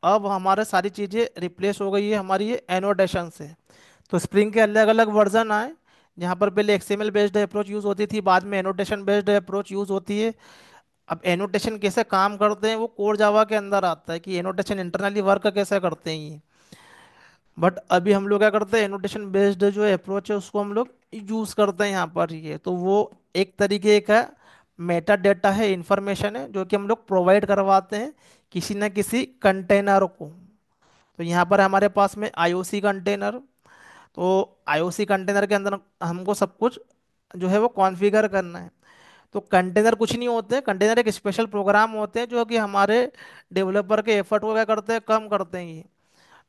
अब हमारे सारी चीज़ें रिप्लेस हो गई है हमारी ये एनोटेशन से। तो स्प्रिंग के अलग अलग वर्जन आए, जहाँ पर पहले एक्सएमएल बेस्ड अप्रोच यूज़ होती थी, बाद में एनोटेशन बेस्ड अप्रोच यूज़ होती है। अब एनोटेशन कैसे काम करते हैं वो कोर जावा के अंदर आता है कि एनोटेशन इंटरनली वर्क कैसे करते हैं ये। बट अभी हम लोग क्या करते हैं, एनोटेशन बेस्ड जो अप्रोच है उसको हम लोग यूज करते हैं यहाँ पर। ये तो वो एक तरीके का मेटा डेटा है, इंफॉर्मेशन है, जो कि हम लोग प्रोवाइड करवाते हैं किसी न किसी कंटेनर को। तो यहाँ पर हमारे पास में आईओसी कंटेनर। तो आईओसी कंटेनर के अंदर हमको सब कुछ जो है वो कॉन्फ़िगर करना है। तो कंटेनर कुछ नहीं होते, कंटेनर एक स्पेशल प्रोग्राम होते हैं जो कि हमारे डेवलपर के एफर्ट को क्या करते हैं, कम करते हैं ये।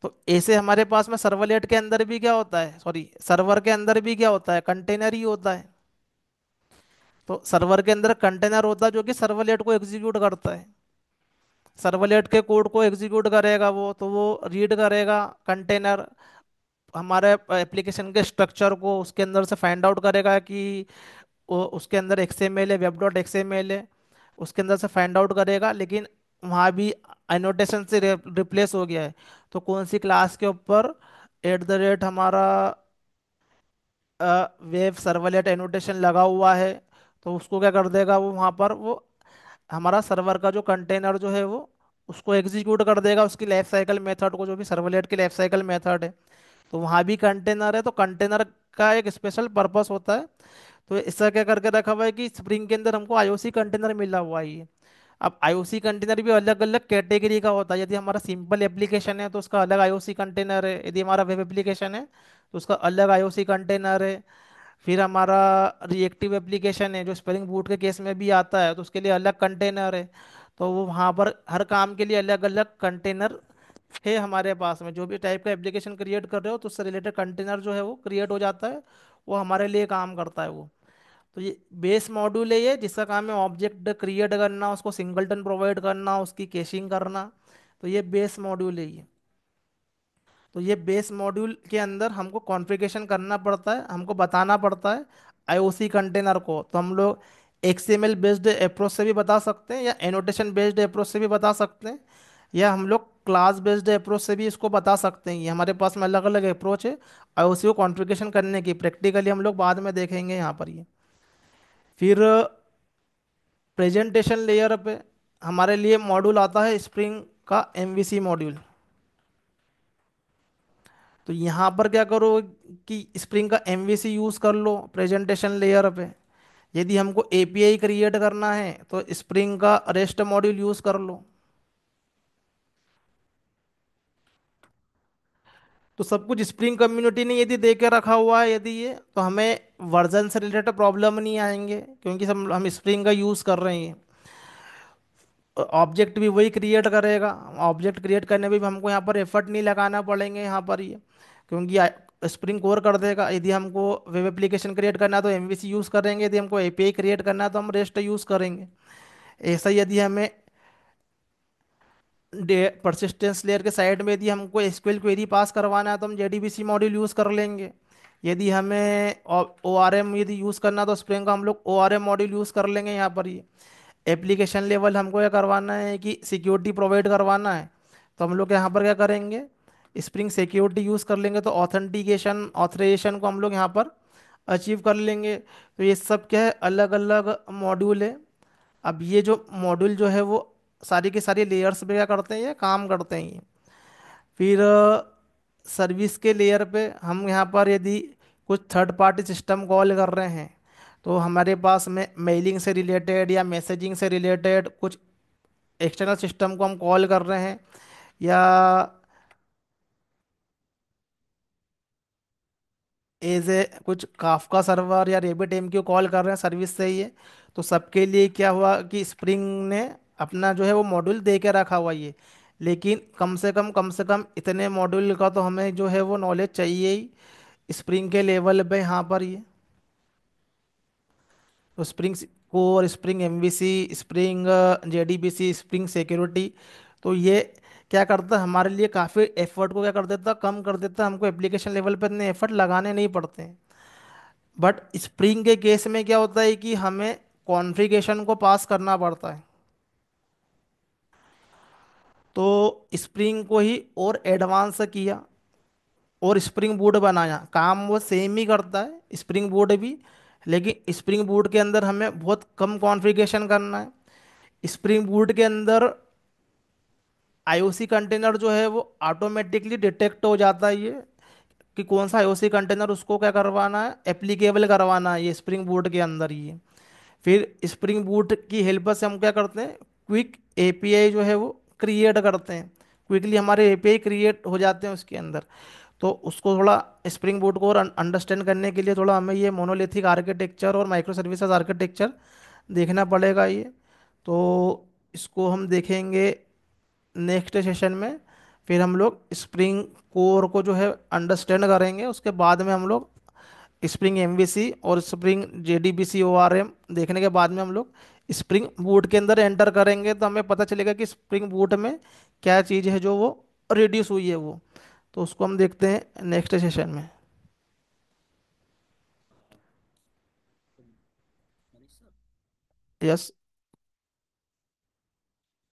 तो ऐसे हमारे पास में सर्वलेट के अंदर भी क्या होता है, सॉरी सर्वर के अंदर भी क्या होता है, कंटेनर ही होता है। तो सर्वर के अंदर कंटेनर होता है जो कि सर्वलेट को एग्जीक्यूट करता है। सर्वलेट के कोड को एग्जीक्यूट करेगा वो, तो वो रीड करेगा कंटेनर हमारे एप्लीकेशन के स्ट्रक्चर को, उसके अंदर से फाइंड आउट करेगा कि उसके अंदर एक्सएमएल है, वेब डॉट एक्सएमएल है, उसके अंदर से फाइंड आउट करेगा। लेकिन वहाँ भी एनोटेशन से रिप्लेस हो गया है। तो कौन सी क्लास के ऊपर एट द रेट हमारा वेब सर्वलेट एनोटेशन लगा हुआ है, तो उसको क्या कर देगा वो, वहाँ पर वो हमारा सर्वर का जो कंटेनर जो है वो उसको एग्जीक्यूट कर देगा, उसकी लाइफ साइकिल मेथड को, जो भी सर्वलेट की लाइफ साइकिल मेथड है। तो वहाँ भी कंटेनर है, तो कंटेनर का एक स्पेशल पर्पस होता है। तो इसका क्या करके रखा हुआ है कि स्प्रिंग के अंदर हमको आईओसी कंटेनर मिला हुआ है ये। अब आईओसी कंटेनर भी अलग अलग कैटेगरी का होता है। यदि हमारा सिंपल एप्लीकेशन है तो उसका अलग आईओसी कंटेनर है, यदि हमारा वेब एप्लीकेशन है तो उसका अलग आईओसी कंटेनर है। फिर हमारा रिएक्टिव एप्लीकेशन है जो स्प्रिंग बूट के केस में भी आता है, तो उसके लिए अलग कंटेनर है। तो वो वहाँ पर हर काम के लिए अलग अलग कंटेनर है हमारे पास में। जो भी टाइप का एप्लीकेशन क्रिएट कर रहे हो तो उससे रिलेटेड कंटेनर जो है वो क्रिएट हो जाता है, वो हमारे लिए काम करता है वो। तो ये बेस मॉड्यूल है ये, जिसका काम है ऑब्जेक्ट क्रिएट करना, उसको सिंगलटन प्रोवाइड करना, उसकी कैशिंग करना। तो ये बेस मॉड्यूल है ये। तो ये बेस मॉड्यूल के अंदर हमको कॉन्फ़िगरेशन करना पड़ता है, हमको बताना पड़ता है आईओसी कंटेनर को। तो हम लोग एक्सएमएल बेस्ड अप्रोच से भी बता सकते हैं, या एनोटेशन बेस्ड अप्रोच से भी बता सकते हैं, या हम लोग क्लास बेस्ड अप्रोच से भी इसको बता सकते हैं। ये हमारे पास में अलग अलग अप्रोच है आईओसी को कॉन्फ़िगरेशन करने की। प्रैक्टिकली हम लोग बाद में देखेंगे यहाँ पर ये। फिर प्रेजेंटेशन लेयर पे हमारे लिए मॉड्यूल आता है स्प्रिंग का एमवीसी मॉड्यूल। तो यहाँ पर क्या करो कि स्प्रिंग का एमवीसी यूज़ कर लो प्रेजेंटेशन लेयर पे। यदि हमको एपीआई क्रिएट करना है तो स्प्रिंग का रेस्ट मॉड्यूल यूज़ कर लो। तो सब कुछ स्प्रिंग कम्युनिटी ने यदि दे के रखा हुआ है यदि ये, तो हमें वर्जन से रिलेटेड प्रॉब्लम नहीं आएंगे, क्योंकि हम स्प्रिंग का यूज़ कर रहे हैं। ऑब्जेक्ट भी वही क्रिएट करेगा। ऑब्जेक्ट क्रिएट करने में भी हमको यहाँ पर एफर्ट नहीं लगाना पड़ेंगे यहाँ पर ये, क्योंकि स्प्रिंग कोर कर देगा। यदि हमको वेब एप्लीकेशन क्रिएट करना है तो एमवीसी यूज़ करेंगे, यदि हमको एपीआई क्रिएट करना है तो हम रेस्ट यूज़ करेंगे। ऐसा ही यदि हमें परसिस्टेंस लेयर के साइड में यदि हमको एसक्यूएल क्वेरी पास करवाना है तो हम जेडीबीसी मॉड्यूल यूज़ कर लेंगे। यदि हमें ओ आर एम यदि यूज़ करना है तो स्प्रिंग का हम लोग O R M module use कर लेंगे यहाँ पर ये। एप्लीकेशन लेवल हमको क्या करवाना है कि सिक्योरिटी प्रोवाइड करवाना है, तो हम लोग यहाँ पर क्या करेंगे, स्प्रिंग सिक्योरिटी यूज़ कर लेंगे। तो ऑथेंटिकेशन ऑथराइजेशन को हम लोग यहाँ पर अचीव कर लेंगे। तो ये सब क्या है, अलग अलग मॉड्यूल है। अब ये जो मॉड्यूल जो है वो सारी की सारी लेयर्स पे क्या करते हैं, ये काम करते हैं ये। फिर सर्विस के लेयर पे हम यहाँ पर यदि कुछ थर्ड पार्टी सिस्टम कॉल कर रहे हैं, तो हमारे पास में मेलिंग से रिलेटेड या मैसेजिंग से रिलेटेड कुछ एक्सटर्नल सिस्टम को हम कॉल कर रहे हैं, या एज ए कुछ काफका सर्वर या रेबिट एमक्यू कॉल कर रहे हैं सर्विस से ही है। तो सबके लिए क्या हुआ कि स्प्रिंग ने अपना जो है वो मॉड्यूल दे के रखा हुआ ये। लेकिन कम से कम इतने मॉड्यूल का तो हमें जो है वो नॉलेज चाहिए ही स्प्रिंग के लेवल पे यहाँ पर ये। तो spring core, spring MVC, spring JDBC, spring security, तो ये क्या करता है हमारे लिए काफ़ी एफर्ट को क्या कर देता, कम कर देता, हमको एप्लीकेशन लेवल पर इतने एफर्ट लगाने नहीं पड़ते हैं। बट स्प्रिंग के केस में क्या होता है कि हमें कॉन्फ़िगरेशन को पास करना पड़ता है। तो स्प्रिंग को ही और एडवांस किया और स्प्रिंग बूट बनाया, काम वो सेम ही करता है स्प्रिंग बूट भी। लेकिन स्प्रिंग बूट के अंदर हमें बहुत कम कॉन्फ़िगरेशन करना है। स्प्रिंग बूट के अंदर आईओसी कंटेनर जो है वो ऑटोमेटिकली डिटेक्ट हो जाता है ये, कि कौन सा आईओसी कंटेनर उसको क्या करवाना है, एप्लीकेबल करवाना है ये स्प्रिंग बूट के अंदर ही। फिर स्प्रिंग बूट की हेल्प से हम क्या करते हैं, क्विक एपीआई जो है वो क्रिएट करते हैं। क्विकली हमारे एपीआई क्रिएट हो जाते हैं उसके अंदर। तो उसको थोड़ा स्प्रिंग बूट को और अंडरस्टैंड करने के लिए थोड़ा हमें ये मोनोलिथिक आर्किटेक्चर और माइक्रो सर्विसेज आर्किटेक्चर देखना पड़ेगा ये। तो इसको हम देखेंगे नेक्स्ट सेशन में। फिर हम लोग स्प्रिंग कोर को जो है अंडरस्टैंड करेंगे, उसके बाद में हम लोग स्प्रिंग एमवीसी और स्प्रिंग जेडीबीसी ओआरएम देखने के बाद में हम लोग स्प्रिंग बूट के अंदर एंटर करेंगे, तो हमें पता चलेगा कि स्प्रिंग बूट में क्या चीज़ है जो वो रिड्यूस हुई है वो। तो उसको हम देखते हैं नेक्स्ट सेशन में। यस।